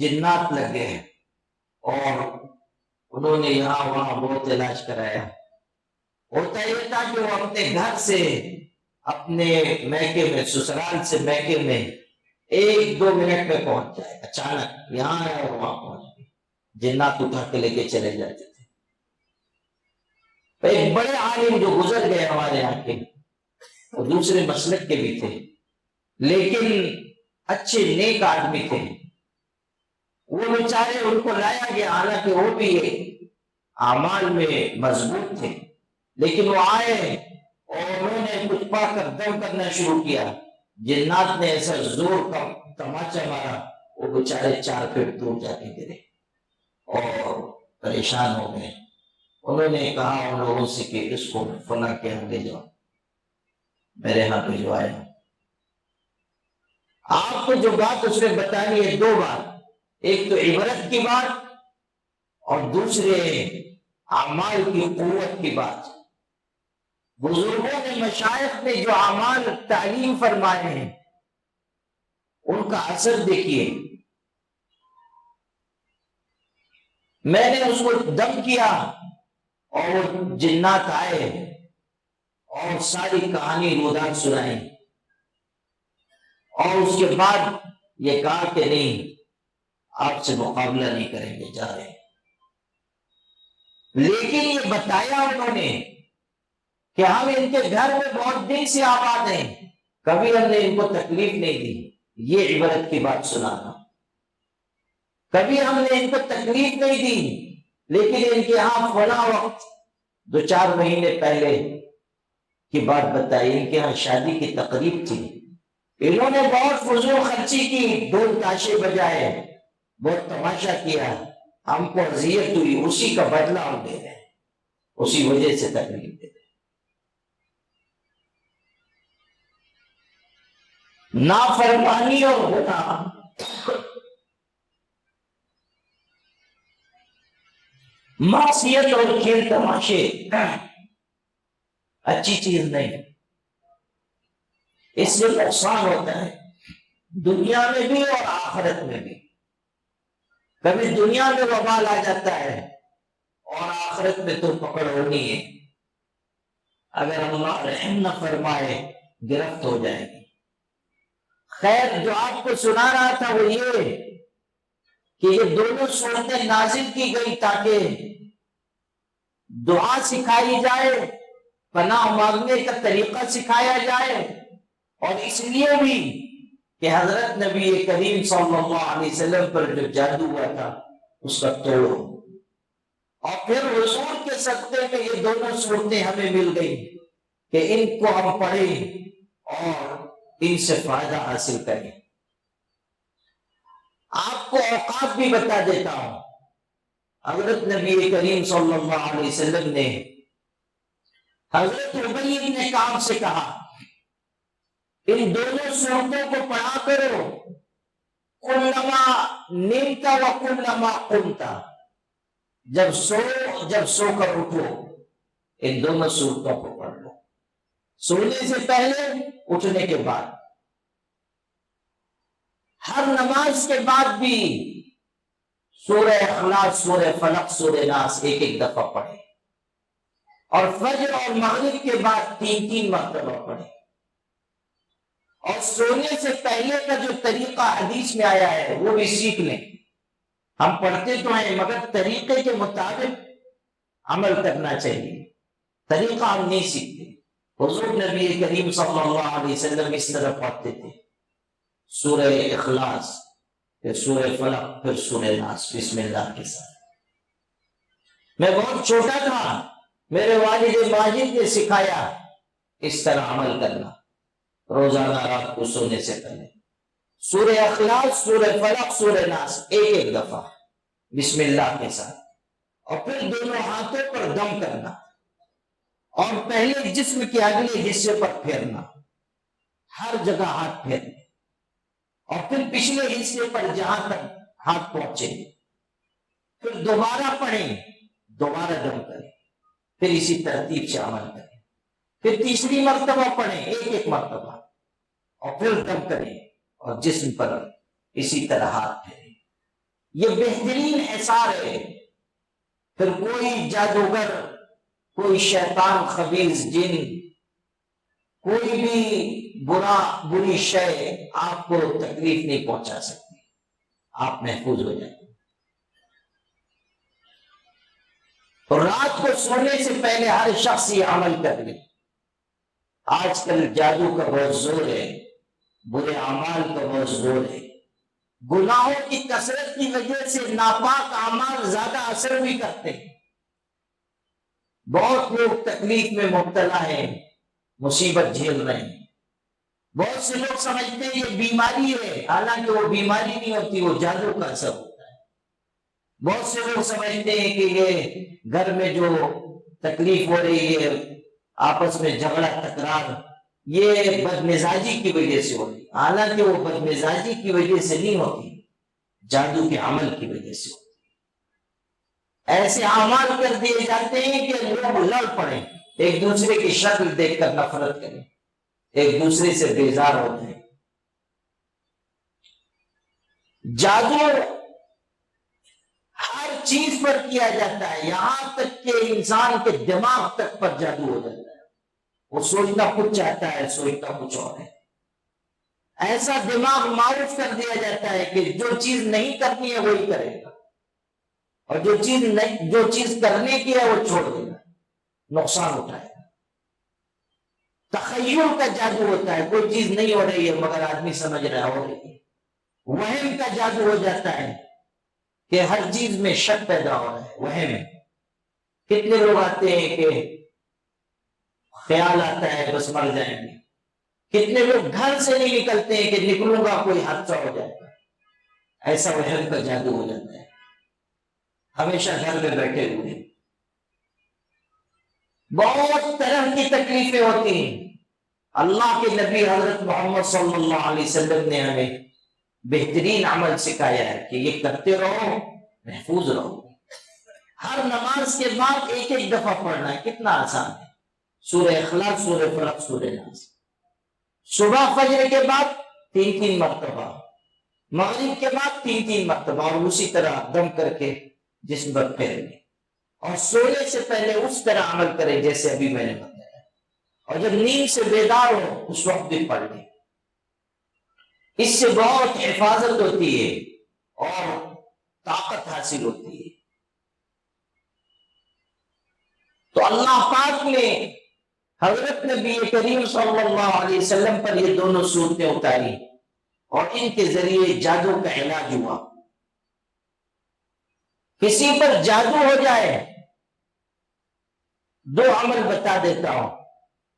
جنات لگ گئے ہیں، اور انہوں نے یہاں وہاں بہت علاج کرایا۔ ہوتا یہ تھا کہ وہ اپنے گھر سے، اپنے میکے میں، سسرال سے میکے میں 1-2 منٹ میں پہنچ جائے، اچانک یہاں ہے اور وہاں پہنچ گئے، جنات اٹھا کے لے کے چلے جاتے تھے۔ ایک بڑے عالم جو گزر گئے ہمارے یہاں کے، وہ دوسرے مسلک کے بھی تھے، لیکن اچھے نیک آدمی تھے، وہ بیچارے ان کو لایا گیا، حالانکہ وہ بھی اعمال میں مضبوط تھے، لیکن وہ آئے اور انہوں نے کچھ پا کر دم کرنا شروع کیا، جنات نے ایسا زور کا تماچا مارا، وہ بیچارے 4 فٹ دور جا کے گرے اور پریشان ہو گئے۔ انہوں نے کہا ان لوگوں سے کہ اس کو فلاں کے یہاں لے جاؤ، میرے ہاں بھجوایا۔ آپ کو جو بات اس نے بتانی ہے، دو بات، ایک تو عبرت کی بات اور دوسرے اعمال کی قوت کی بات۔ بزرگوں نے، مشائخ نے جو اعمال تعلیم فرمائے ہیں ان کا اثر دیکھیے۔ میں نے اس کو دم کیا اور جنات آئے اور ساری کہانی رودات سنائی، اور اس کے بعد یہ کہا کہ نہیں، آپ سے مقابلہ نہیں کریں گے، جا رہے ہیں۔ لیکن یہ بتایا انہوں نے کہ ہم ان کے گھر میں بہت دن سے آباد ہیں، کبھی ہم نے ان کو تکلیف نہیں دی، یہ عبرت کی بات سنانا۔ کبھی ہم نے ان کو تکلیف نہیں دی، لیکن ان کے ہاں فلاں وقت 2-4 مہینے پہلے کی بات بتائی، ان کے ہاں شادی کی تقریب تھی، انہوں نے بہت فضول خرچی کی، ڈھول تاشے بجائے، بہت تماشا کیا، ہم کو اذیت ہوئی، اسی کا بدلہ ہم دے رہے ہیں، اسی وجہ سے تکلیف دے رہے ہیں۔ نافرمانی اور گناہ، معصیت اور کھیل تماشے اچھی چیز نہیں، اس سے نقصان ہوتا ہے دنیا میں بھی اور آخرت میں بھی۔ کبھی دنیا میں وبال آ جاتا ہے اور آخرت میں تو پکڑ ہونی ہے، اگر اللہ رحم نہ فرمائے گرفت ہو جائے گی۔ خیر، جو آپ کو سنا رہا تھا وہ یہ کہ یہ دونوں صورتیں نازل کی گئی تاکہ دعا سکھائی جائے، پناہ مانگنے کا طریقہ سکھایا جائے، اور اس لیے بھی کہ حضرت نبی کریم صلی اللہ علیہ وسلم پر جو جادو ہوا تھا اس کا توڑو، اور پھر حضور کے صدقے میں یہ دونوں صورتیں ہمیں مل گئی کہ ان کو ہم پڑھیں اور ان سے فائدہ حاصل کریں۔ آپ کو اوقات بھی بتا دیتا ہوں، حضرت نبی کریم صلی اللہ علیہ وسلم نے حضرت ابی بن کعب سے کہا ان دونوں صورتوں کو پڑھا کرو، کلما نیمتا و کلما قمتا، جب سو کر اٹھو ان دونوں صورتوں کو پڑھ لو، سونے سے پہلے، اٹھنے کے بعد، ہر نماز کے بعد بھی سورہ اخلاص، سورہ فلق، سورہ ناس ایک دفعہ پڑھے، اور فجر اور مغرب کے بعد 3 مرتبہ پڑھے، اور سونے سے پہلے کا جو طریقہ حدیث میں آیا ہے وہ بھی سیکھ لیں۔ ہم پڑھتے تو ہیں مگر طریقے کے مطابق عمل کرنا چاہیے، طریقہ ہم نہیں سیکھتے۔ حضور نبی کریم صلی اللہ علیہ وسلم اس طرح پڑھتے تھے، سورہ اخلاص، پھر سورہ فلق، پھر سورہ ناس، بسم اللہ کے ساتھ۔ میں بہت چھوٹا تھا، میرے والد ماجد نے سکھایا اس طرح عمل کرنا، روزانہ رات کو سونے سے پہلے سورہ اخلاص، سورہ فلق، سورہ ناس ایک دفعہ بسم اللہ کے ساتھ، اور پھر دونوں ہاتھوں پر دم کرنا، اور پہلے جسم کے اگلے حصے پر پھیرنا، ہر جگہ ہاتھ پھیرنے، اور پھر پچھلے حصے پر جہاں تک ہاتھ پہنچے، پھر دوبارہ پڑھیں، دوبارہ دم کریں، پھر اسی ترتیب سے عمل کریں، پھر تیسری مرتبہ پڑھیں ایک مرتبہ، اور پھر دم کریں اور جسم پر اسی طرح ہاتھ پھیریں۔ یہ بہترین اثار ہے۔ پھر کوئی جادوگر، کوئی شیطان خبیث جن، کوئی بھی بری شے آپ کو تکلیف نہیں پہنچا سکتی، آپ محفوظ ہو جائیں۔ اور رات کو سونے سے پہلے ہر شخص یہ عمل کر لے۔ آج کل جادو کا بہت زور ہے، برے اعمال کا بہت زور ہے، گناہوں کی کثرت کی وجہ سے ناپاک اعمال زیادہ اثر بھی کرتے ہیں، بہت لوگ تکلیف میں مبتلا ہیں، مصیبت جھیل رہے ہیں۔ بہت سے لوگ سمجھتے ہیں یہ بیماری ہے، حالانکہ وہ بیماری نہیں ہوتی، وہ جادو کا اثر ہوتا ہے۔ بہت سے لوگ سمجھتے ہیں کہ یہ گھر میں جو تکلیف ہو رہی ہے، آپس میں جھگڑا تکرار، یہ بد مزاجی کی وجہ سے ہوتی، حالانکہ وہ بد مزاجی کی وجہ سے نہیں ہوتی، جادو کے عمل کی وجہ سے ہوتی۔ ایسے اعمال کر دیے جاتے ہیں کہ لوگ لڑ پڑیں، ایک دوسرے کی شکل دیکھ کر نفرت کریں، ایک دوسرے سے بیزار ہو جائیں۔ جادو ہر چیز پر کیا جاتا ہے، یہاں تک کہ انسان کے دماغ تک پر جادو ہو جاتا ہے، وہ سوچنا کچھ چاہتا ہے، سوچنا کچھ اور ہے۔ ایسا دماغ معروف کر دیا جاتا ہے کہ جو چیز نہیں کرنی ہے وہی کرے گا، اور جو چیز کرنے کی ہے وہ چھوڑ دے گا، نقصان اٹھائے گا۔ تخیل کا جادو ہوتا ہے، کوئی چیز نہیں ہو رہی ہے مگر آدمی سمجھ رہا ہو رہی ہے۔ وہم کا جادو ہو جاتا ہے کہ ہر چیز میں شک پیدا ہو رہا ہے، وہم۔ کتنے لوگ آتے ہیں کہ خیال آتا ہے بس مر جائیں گے، کتنے لوگ گھر سے نہیں نکلتے ہیں کہ نکلوں گا کوئی حادثہ ہو جائے گا، ایسا وہم کا جادو ہو جاتا ہے، ہمیشہ گھر میں بیٹھے ہوئے۔ بہت طرح کی تکلیفیں ہوتی ہیں۔ اللہ کے نبی حضرت محمد صلی اللہ علیہ وسلم نے ہمیں بہترین عمل سکھایا ہے کہ یہ کرتے رہو، محفوظ رہو۔ ہر نماز کے بعد ایک ایک دفعہ پڑھنا ہے، کتنا آسان ہے۔ سورہ اخلاص، سورہ فلق، سورہ ناس۔ صبح فجر کے بعد 3 مرتبہ، مغرب کے بعد 3 مرتبہ، اور اسی طرح دم کر کے جسم پر پھیرنے، اور سونے سے پہلے اس طرح عمل کریں جیسے ابھی میں نے بتایا، اور جب نیند سے بیدار ہو اس وقت بھی پڑھ لیں۔ اس سے بہت حفاظت ہوتی ہے اور طاقت حاصل ہوتی ہے۔ تو اللہ پاک نے حضرت نبی کریم صلی اللہ علیہ وسلم پر یہ دونوں صورتیں اتاری، اور ان کے ذریعے جادو کا علاج ہوا۔ کسی پر جادو ہو جائے، 2 عمل بتا دیتا ہوں۔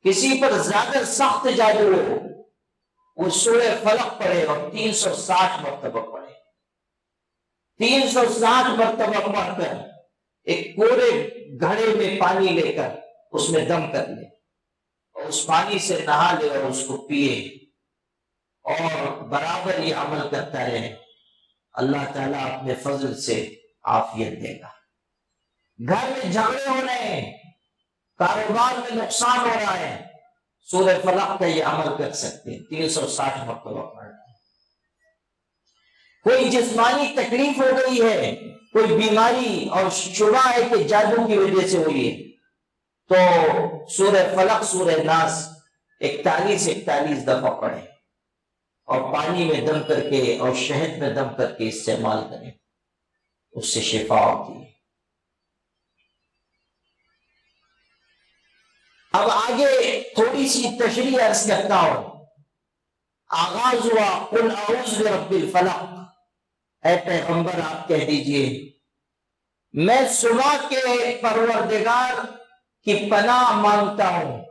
کسی پر زیادہ سخت جادو ہو، وہ سورہ فلق پڑھے اور 360 مرتبہ پڑھے۔ 360 مرتبہ پڑھ کر ایک پورے گھڑے میں پانی لے کر اس میں دم کر لے، اور اس پانی سے نہا لے اور اس کو پیے، اور برابر یہ عمل کرتا رہے، اللہ تعالیٰ اپنے فضل سے عافیت دے گا۔ گھر میں جھگڑے ہو رہے ہیں، کاروبار میں نقصان ہو رہا ہے، سورہ فلق کا یہ عمل کر سکتے ہیں، 360 مرتبہ پڑھنا ہے۔ کوئی جسمانی تکلیف ہو گئی ہے، کوئی بیماری اور شبہ ہے کہ جادو کی وجہ سے ہوئی ہے، تو سورہ فلق، سورہ ناس 41 دفعہ پڑھیں، اور پانی میں دم کر کے اور شہد میں دم کر کے استعمال کریں، اس سے شفا ہوتی ہے۔ اب آگے تھوڑی سی تشریح عرض کرتا ہوں۔ آغاز ہوا قل اعوذ برب الفلق، اے پیغمبر آپ کہہ دیجئے میں صبح کے پروردگار کی پناہ مانگتا ہوں،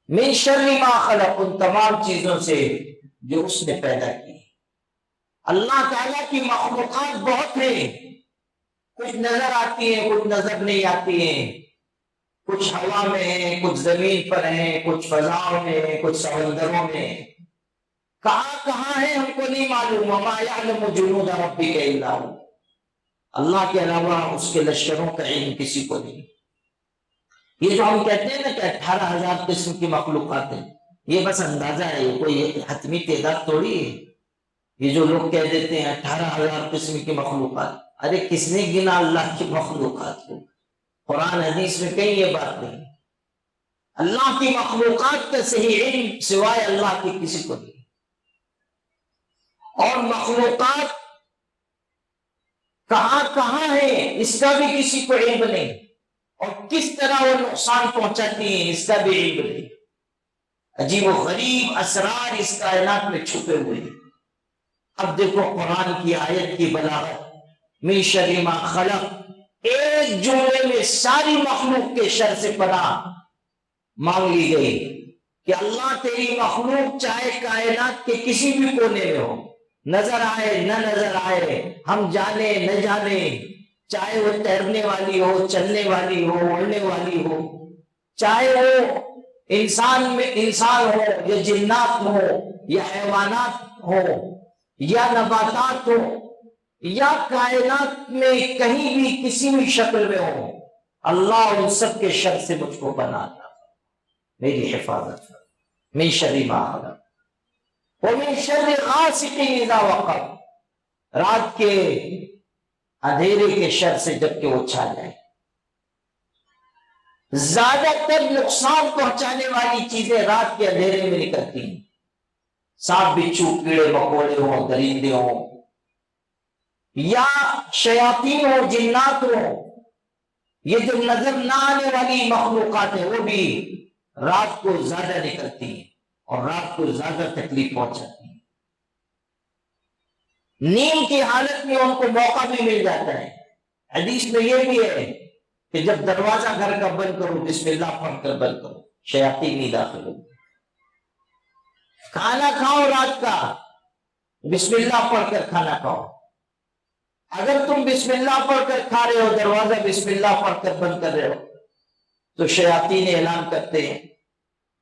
من شر ما خلق، ان تمام چیزوں سے جو اس نے پیدا کی۔ اللہ تعالیٰ کی مخلوقات بہت ہیں، کچھ نظر آتی ہیں، کچھ نظر نہیں آتی ہیں، کچھ ہوا میں ہیں، کچھ زمین پر ہیں، کچھ فضاؤں میں ہیں، کچھ سمندروں میں ہیں، کہاں ہیں ہم کو نہیں معلوم۔ وما یعلم جنود ربک الا هو، اللہ کے علاوہ اس کے لشکروں کا علم کسی کو نہیں۔ یہ جو ہم کہتے ہیں نا کہ 18,000 قسم کی مخلوقات ہیں، یہ بس اندازہ ہے، یہ کوئی حتمی تعداد تھوڑی ہے۔ یہ جو لوگ کہہ دیتے ہیں 18,000 قسم کی مخلوقات، ارے کس نے گنا اللہ کی مخلوقات کو؟ قرآن حدیث میں کہیں یہ بات نہیں۔ اللہ کی مخلوقات کا صحیح علم سوائے اللہ کے کسی کو نہیں، اور مخلوقات کہاں ہیں اس کا بھی کسی کو علم نہیں، اور کس طرح وہ نقصان پہنچاتی ہیں اس کا بھی علم نہیں۔ عجیب و غریب اسرار اس کائنات میں چھپے ہوئے ہیں۔ اب دیکھو قرآن کی آیت کی بلاغت، من شر ما خلق، ایک جملے میں ساری مخلوق کے شر سے پناہ مانگ لی گئی کہ اللہ تیری مخلوق چاہے کائنات کے کسی بھی کونے میں ہو، نظر آئے نہ نظر آئے، ہم جانے نہ جانے، چاہے وہ تیرنے والی ہو، چلنے والی ہو، اڑنے والی ہو، چاہے وہ انسان ہو یا جنات ہو یا حیوانات ہو یا نباتات ہو یا کائنات میں کہیں بھی کسی بھی شکل میں ہو، اللہ ان سب کے شر سے مجھ کو بناتا، میری حفاظت من شر ما خلق ومن شر غاسق اذا وقب، رات کے اندھیرے کے شر سے جب کہ وہ چھا جائے۔ زیادہ تر نقصان پہنچانے والی چیزیں رات کے اندھیرے میں نکلتی ہیں، سانپ بچھو کیڑے مکوڑے ہوں، درندے ہوں یا شیاطین ہو، جنات ہو، یہ جو نظر نہ آنے والی مخلوقات ہیں وہ بھی رات کو زیادہ نکلتی ہیں اور رات کو زیادہ تکلیف پہنچاتی ہیں۔ نیند کی حالت میں ان کو موقع بھی مل جاتا ہے۔ حدیث میں یہ بھی ہے کہ جب دروازہ گھر کا بند کرو بسم اللہ پڑھ کر بند کرو، شیاطین نہیں داخل ہو۔ کھانا کھاؤ رات کا، بسم اللہ پڑھ کر کھانا کھاؤ۔ اگر تم بسم اللہ پڑھ کر کھا رہے ہو، دروازہ بسم اللہ پڑھ کر بند کر رہے ہو، تو شیاطین اعلان کرتے ہیں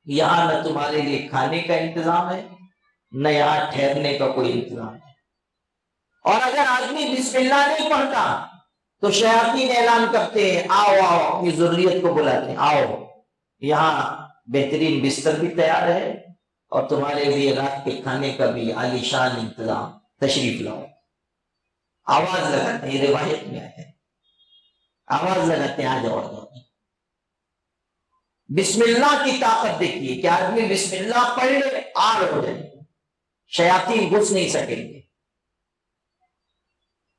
یہاں نہ تمہارے لیے کھانے کا انتظام ہے نہ یہاں ٹھہرنے کا کوئی انتظام ہے۔ اور اگر آدمی بسم اللہ نہیں پڑھتا تو شیاطین اعلان کرتے ہیں آؤ آؤ، اپنی ضروریت کو بلاتے ہیں، آؤ یہاں بہترین بستر بھی تیار ہے اور تمہارے لیے رات کے کھانے کا بھی عالی شان انتظام، تشریف لاؤ۔ آواز لگاتے ہیں، یہ روایت میں ہے، آواز لگاتے ہیں آ جاؤ آ جاؤ۔ بسم اللہ کی طاقت دیکھیے کہ آدمی بسم اللہ پڑھ لے، آڑ ہو جائے، شیاطین گھس نہیں سکیں گے۔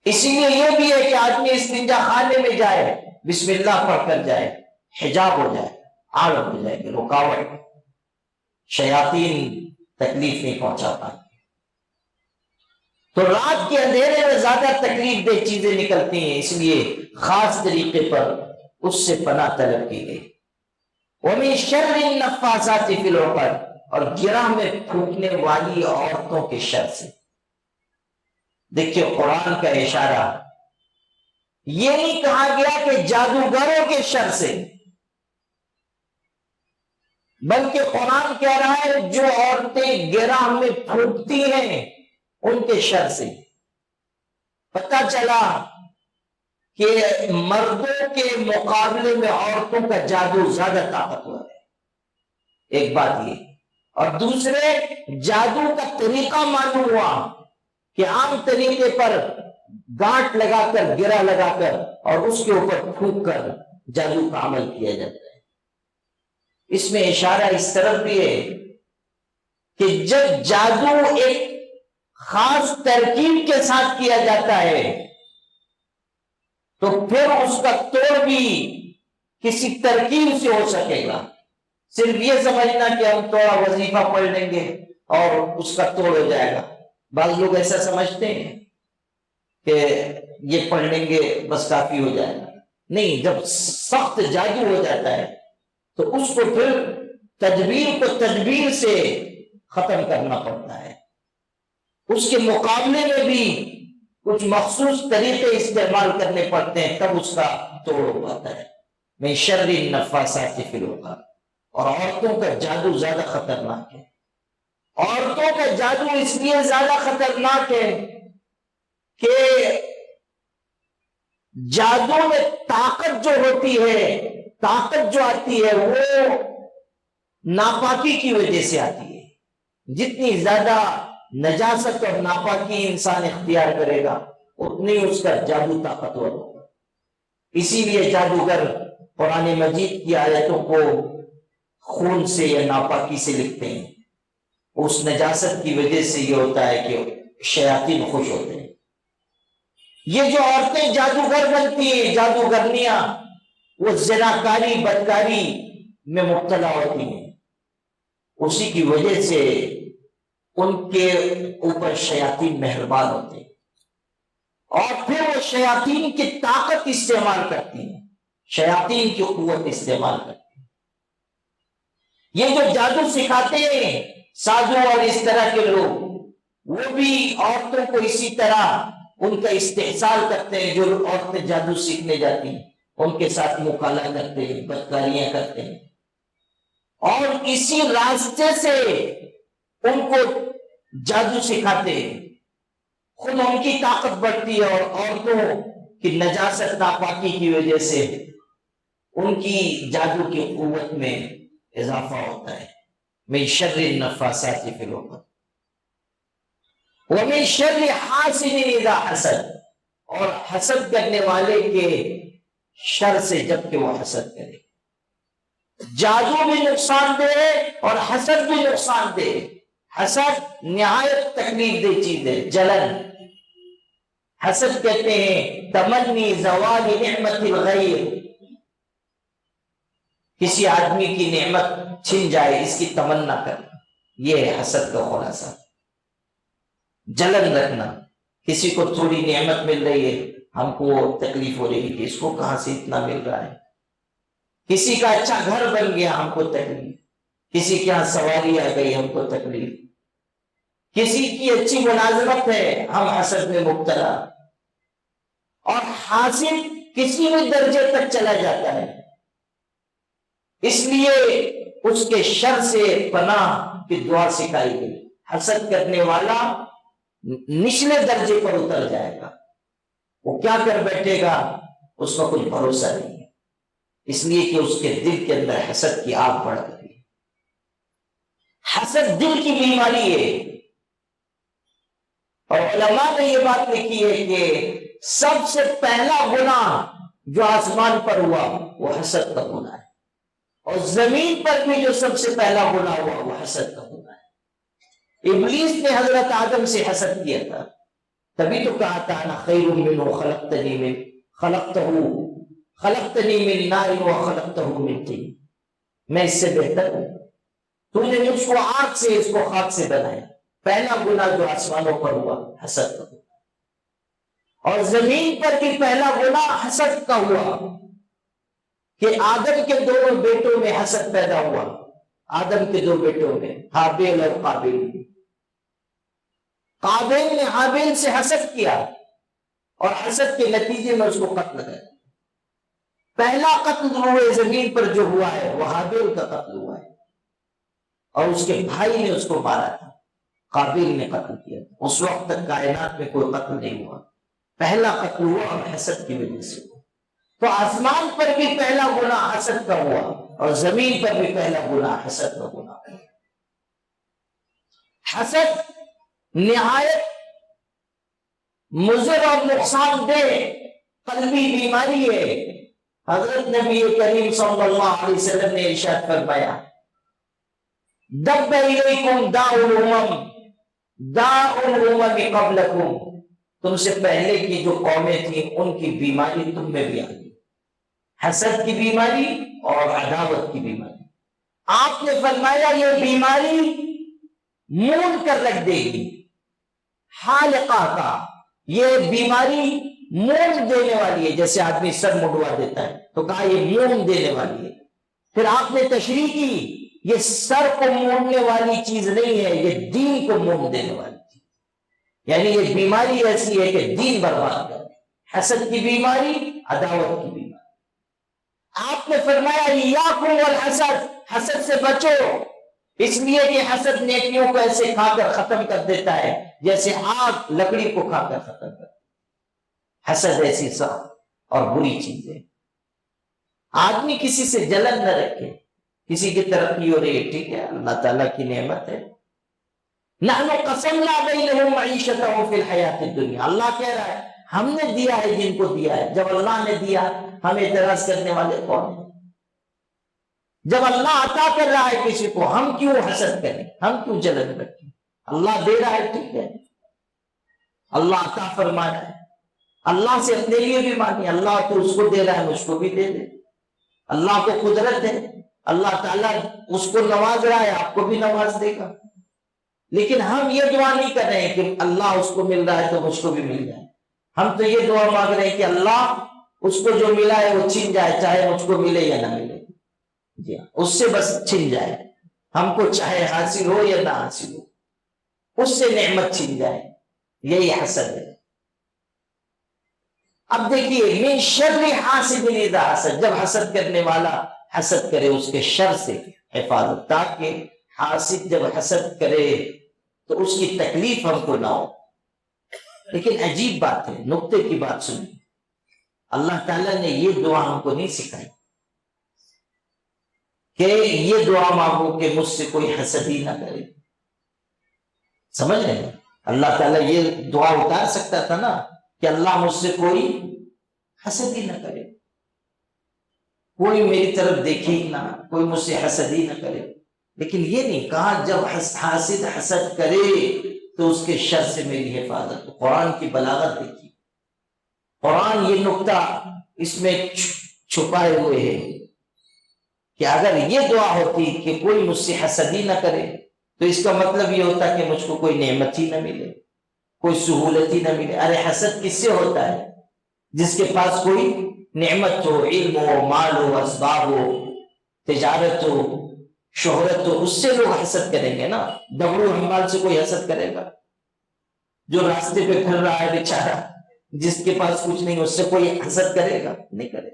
اسی لیے یہ بھی ہے کہ آدمی استنجا خانے میں جائے، بسم اللہ پڑھ کر جائے، حجاب ہو جائے، آڑ ہو جائے گی، رکاوٹ، شیاطین تکلیف نہیں پہنچا پائے۔ تو رات کے اندھیرے میں زیادہ تکلیف دہ چیزیں نکلتی ہیں، اس لیے خاص طریقے پر اس سے پناہ طلب کی گئی۔ وَمِن شَرِّ النَّفَّاثَاتِ فِي الْعُقَدِ، اور گرہ میں پھونکنے والی عورتوں کے شر سے۔ دیکھیے قرآن کا اشارہ، یہ نہیں کہا گیا کہ جادوگروں کے شر سے، بلکہ قرآن کہہ رہا ہے جو عورتیں گرہ میں پھونکتی ہیں ان کے شر سے۔ پتہ چلا کہ مردوں کے مقابلے میں عورتوں کا جادو زیادہ طاقتور ہے، ایک بات یہ، اور دوسرے جادو کا طریقہ معلوم ہوا کہ عام طریقے پر گانٹ لگا کر، گرہ لگا کر اور اس کے اوپر پھونک کر جادو کا عمل کیا جاتا ہے۔ اس میں اشارہ اس طرف بھی ہے کہ جب جادو ایک خاص ترکیب کے ساتھ کیا جاتا ہے تو پھر اس کا توڑ بھی کسی ترکیب سے ہو سکے گا۔ صرف یہ سمجھنا کہ ہم تھوڑا وظیفہ پڑھ لیں گے اور اس کا توڑ ہو جائے گا، بعض لوگ ایسا سمجھتے ہیں کہ یہ پڑھ لیں گے بس کافی ہو جائے گا۔ نہیں، جب سخت جادو ہو جاتا ہے تو اس کو پھر تدبیر سے ختم کرنا پڑتا ہے، اس کے مقابلے میں بھی کچھ مخصوص طریقے استعمال کرنے پڑتے ہیں، تب اس کا توڑ ہو پاتا ہے۔ من شر النفاثات فی العقد، اور عورتوں کا جادو زیادہ خطرناک ہے۔ عورتوں کا جادو اس لیے زیادہ خطرناک ہے کہ جادو میں طاقت جو ہوتی ہے، طاقت جو آتی ہے وہ ناپاکی کی وجہ سے آتی ہے۔ جتنی زیادہ نجاست اور ناپاکی انسان اختیار کرے گا اتنی اس کا جادو طاقتور ہوگا۔ اسی لیے جادوگر قرآن مجید کی آیتوں کو خون سے یا ناپاکی سے لکھتے ہیں، اس نجاست کی وجہ سے یہ ہوتا ہے کہ شیاطین خوش ہوتے ہیں۔ یہ جو عورتیں جادوگر بنتی ہیں، جادوگرنیاں، وہ زناکاری بدکاری میں مبتلا ہوتی ہیں، اسی کی وجہ سے ان کے اوپر شیاطین مہربان ہوتے ہیں اور پھر وہ شیاطین کی طاقت استعمال کرتی ہیں، شیاطین کی قوت استعمال کرتی ہیں۔ یہ جو جادو سکھاتے ہیں سادھو اور اس طرح کے لوگ، وہ بھی عورتوں کو اسی طرح ان کا استحصال کرتے ہیں. جو عورتیں جادو سیکھنے جاتی ہیں ان کے ساتھ مکالمہ کرتے ہیں، بدکاریاں کرتے ہیں، اور اسی راستے سے ان کو جادو سکھاتے ہیں. خود ان کی طاقت بڑھتی ہے اور عورتوں کی نجاست ناپاکی کی وجہ سے ان کی جادو کی قوت میں اضافہ ہوتا ہے. من شر النفاثات فی العقد ومن شر حاسد اذا حسد، اور حسد کرنے والے کے شر سے جب کہ وہ حسد کرے. جادو بھی نقصان دہ اور حسد بھی نقصان دہ. حسد نہایت تکلیف دہ چیز ہے. جلن، حسد کہتے ہیں تمنی زوال نعمت الغیر، کسی آدمی کی نعمت چھن جائے اس کی تمنا کرنا، یہ ہے حسد کا خلاصہ. جلن رکھنا، کسی کو تھوڑی نعمت مل رہی ہے ہم کو تکلیف ہو رہی ہے کہ اس کو کہاں سے اتنا مل رہا ہے. کسی کا اچھا گھر بن گیا ہم کو تکلیف، کسی کے یہاں سواری آ گئی ہم کو تکلیف، کسی کی اچھی ملازمت ہے ہم حسد میں مبتلا. اور حاسد کسی بھی درجے تک چلا جاتا ہے، اس لیے اس کے شر سے پناہ کی دعا سکھائی گئی. حسد کرنے والا نچلے درجے پر اتر جائے گا، وہ کیا کر بیٹھے گا اس کا کچھ بھروسہ نہیں ہے، اس لیے کہ اس کے دل کے اندر حسد کی آگ بڑھ گئی. حسد دل کی بیماری ہے، اور علماء نے یہ بات لکھی ہے کہ سب سے پہلا گناہ جو آسمان پر ہوا وہ حسد کا گناہ ہے، اور زمین پر بھی جو سب سے پہلا گناہ ہوا وہ حسد کا گناہ ہے. ابلیس نے حضرت آدم سے حسد کیا تھا، تبھی تو کہا تھا انا خیر منہ خلقتنی من نار وخلقتہ من طین، میں اس سے بہتر ہوں، تو نے مجھ کو آگ سے اس کو خاک سے بنایا. پہلا گناہ جو آسمانوں پر ہوا حسد کا گناہ. اور زمین پر بھی پہلا گناہ حسد کا ہوا کہ آدم کے دونوں بیٹوں میں حسد پیدا ہوا. آدم کے دو بیٹوں میں حابیل اور قابیل. قابیل نے حابیل سے حسد کیا اور حسد کے نتیجے میں اس کو قتل کر. پہلا قتل ہوئے زمین پر جو ہوا ہے وہ حابیل کا قتل ہوا ہے، اور اس کے بھائی نے اس کو مارا تھا، قابیل نے قتل کیا تھا. اس وقت تک کائنات میں کوئی قتل نہیں ہوا، پہلا قتل ہوا اور حسد کی وجہ سے ہوا. تو آسمان پر بھی پہلا گناہ حسد کا ہوا اور زمین پر بھی پہلا گناہ حسد کا گناہ. حسد نہایت مضر اور نقصان دہ قلبی بیماری ہے. حضرت نبی کریم صلی اللہ علیہ وسلم نے ارشاد فرمایا دب الیکم داء الامم قبلکم، تم سے پہلے کی جو قومیں تھیں ان کی بیماری تم میں بھی آ گئی، حسد کی بیماری اور عداوت کی بیماری. آپ نے فرمایا یہ بیماری مون کر رکھ دے گی، حالقہ کا، یہ بیماری مون دینے والی ہے. جیسے آدمی سر مڈوا دیتا ہے تو کہا یہ مون دینے والی ہے. پھر آپ نے تشریح کی یہ سر کو موننے والی چیز نہیں ہے، یہ دین کو مون دینے والی چیز، یعنی یہ بیماری ایسی ہے کہ دین برباد کر. حسد کی بیماری، عداوت کی بیماری. آپ نے فرمایا یاکم والحسد، حسد سے بچو، اس لیے کہ حسد نیکیوں کو ایسے کھا کر ختم کر دیتا ہے جیسے آگ لکڑی کو کھا کر ختم کر. حسد ایسی سخت اور بری چیز ہے. آدمی کسی سے جلن نہ رکھے، کسی کی ترقی ہو رہی ہے ٹھیک ہے، اللہ تعالیٰ کی نعمت ہے. نحن قسمنا بینہم معیشتہم فی الحیات الدنیا، اللہ کہہ رہا ہے ہم نے دیا ہے جن کو دیا ہے. جب اللہ نے دیا ہم اعتراض کرنے والے کون ہیں؟ جب اللہ عطا کر رہا ہے کسی کو ہم کیوں حسد کریں، ہم کیوں جلن رکھیں؟ اللہ دے رہا ہے ٹھیک ہے، اللہ عطا فرما رہا ہے. اللہ سے اپنے لیے بھی مانگے، اللہ تو اس کو دے رہا ہے مجھ کو بھی دے دے. اللہ کو قدرت ہے، اللہ تعالیٰ اس کو نواز رہا ہے آپ کو بھی نواز دے گا. لیکن ہم یہ دعا نہیں کر رہے ہیں کہ اللہ اس کو مل رہا ہے تو مجھ کو بھی مل جائے. ہم تو یہ دعا مانگ رہے ہیں کہ اللہ اس کو جو ملا ہے وہ چھن جائے، چاہے مجھ کو ملے یا نہ ملے. جی اس سے بس چھن جائے، ہم کو چاہے حاصل ہو یا نہ حاصل ہو. اس سے نعمت چھین جائے، یہی حسد ہے۔ اب دیکھیے من شر حاسد اذا حسد، جب حسد کرنے والا حسد کرے اس کے شر سے حفاظت، تاکہ حاسد جب حسد کرے تو اس کی تکلیف ہم کو نہ ہو۔ لیکن عجیب بات ہے، نقطے کی بات سنیے، اللہ تعالیٰ نے یہ دعا ہم کو نہیں سکھائی کہ یہ دعا مانگو کہ مجھ سے کوئی حسد ہی نہ کرے۔ سمجھ رہے ہیں؟ اللہ تعالیٰ یہ دعا اتار سکتا تھا نا کہ اللہ مجھ سے کوئی حسد ہی نہ کرے، کوئی میری طرف دیکھے ہی نہ، کوئی مجھ سے حسد ہی نہ کرے، لیکن یہ نہیں کہا جب حاسد حسد کرے تو اس کے شر سے میری حفاظت۔ قرآن کی بلاغت دیکھیے، قرآن یہ نقطہ اس میں چھپائے ہوئے ہے کہ اگر یہ دعا ہوتی کہ کوئی مجھ سے حسد ہی نہ کرے تو اس کا مطلب یہ ہوتا کہ مجھ کو کوئی نعمت ہی نہ ملے، کوئی سہولت ہی نہ ملے۔ ارے حسد کس سے ہوتا ہے؟ جس کے پاس کوئی نعمت ہو، علم ہو، مال ہو، اسباب ہو، تجارت ہو، شہرت ہو، اس سے لوگ حسد کریں گے نا۔ ڈبرو حمال سے کوئی حسد کرے گا؟ جو راستے پہ پھر رہا ہے بیچارہ، جس کے پاس کچھ نہیں، اس سے کوئی حسد کرے گا؟ نہیں کرے۔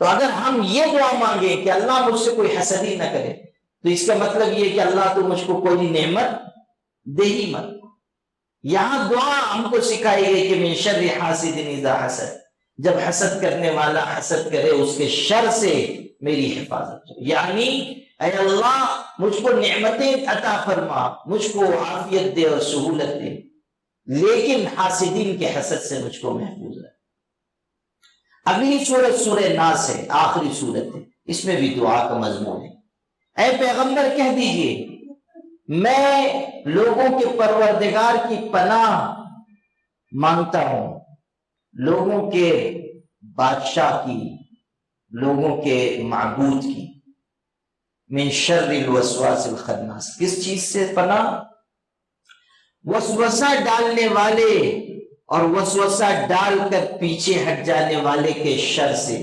تو اگر ہم یہ دعا مانگے کہ اللہ مجھ سے کوئی حسد ہی نہ کرے تو اس کا مطلب یہ کہ اللہ تو مجھ کو کوئی نعمت دے ہی مت۔ یہاں دعا ہم کو سکھائی گئی کہ من شر حاسد اذا حسد، جب حسد کرنے والا حسد کرے اس کے شر سے میری حفاظت ہو، یعنی اے اللہ مجھ کو نعمتیں عطا فرما، مجھ کو عافیت دے اور سہولت دے، لیکن حاسدین کے حسد سے مجھ کو محفوظ رکھ۔ اگلی سورت سورہ ناس ہے، آخری سورت ہے، اس میں بھی دعا کا مضمون ہے۔ اے پیغمبر کہہ دیجئے میں لوگوں کے پروردگار کی پناہ مانگتا ہوں، لوگوں کے بادشاہ کی، لوگوں کے معبود کی، من شر الوسواس الخناس، کس چیز سے پناہ؟ وسوسہ ڈالنے والے اور وسوسہ ڈال کر پیچھے ہٹ جانے والے کے شر سے،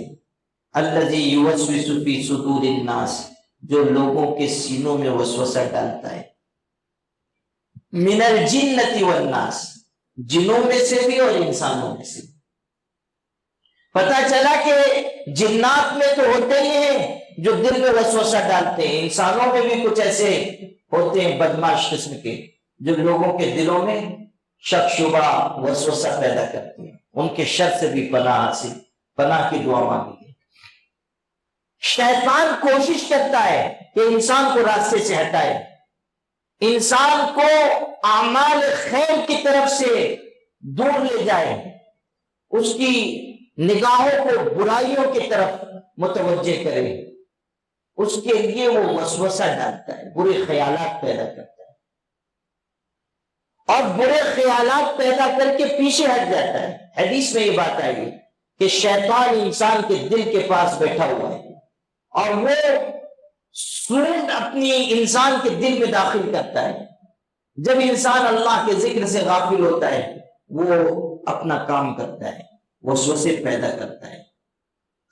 الذی یوسوس فی صدور الناس، جو لوگوں کے سینوں میں وسوسہ ڈالتا ہے، من الجنۃ والناس، جنوں میں سے بھی اور انسانوں میں سے۔ پتہ چلا کہ جنات میں تو ہوتے ہی ہیں جو دل میں وسوسہ ڈالتے ہیں، انسانوں میں بھی کچھ ایسے ہوتے ہیں بدماش قسم کے جو لوگوں کے دلوں میں شک شبہ وسوسہ پیدا کرتے ہیں، ان کے شر سے بھی پناہ حاصل، پناہ کی دعا مانگی ہے۔ شیطان کوشش کرتا ہے کہ انسان کو راستے سے ہٹائے، انسان کو اعمال خیر کی طرف سے دور لے جائے، اس کی نگاہوں کو برائیوں کی طرف متوجہ کرے، اس کے لیے وہ وسوسہ ڈالتا ہے، برے خیالات پیدا کرتا ہے، اور برے خیالات پیدا کر کے پیچھے ہٹ جاتا ہے۔ حدیث میں یہ بات آئی کہ شیطان انسان کے دل کے پاس بیٹھا ہوا ہے اور وہ سوند اپنی انسان کے دل میں داخل کرتا ہے۔ جب انسان اللہ کے ذکر سے غافل ہوتا ہے وہ اپنا کام کرتا ہے، وسوسے پیدا کرتا ہے،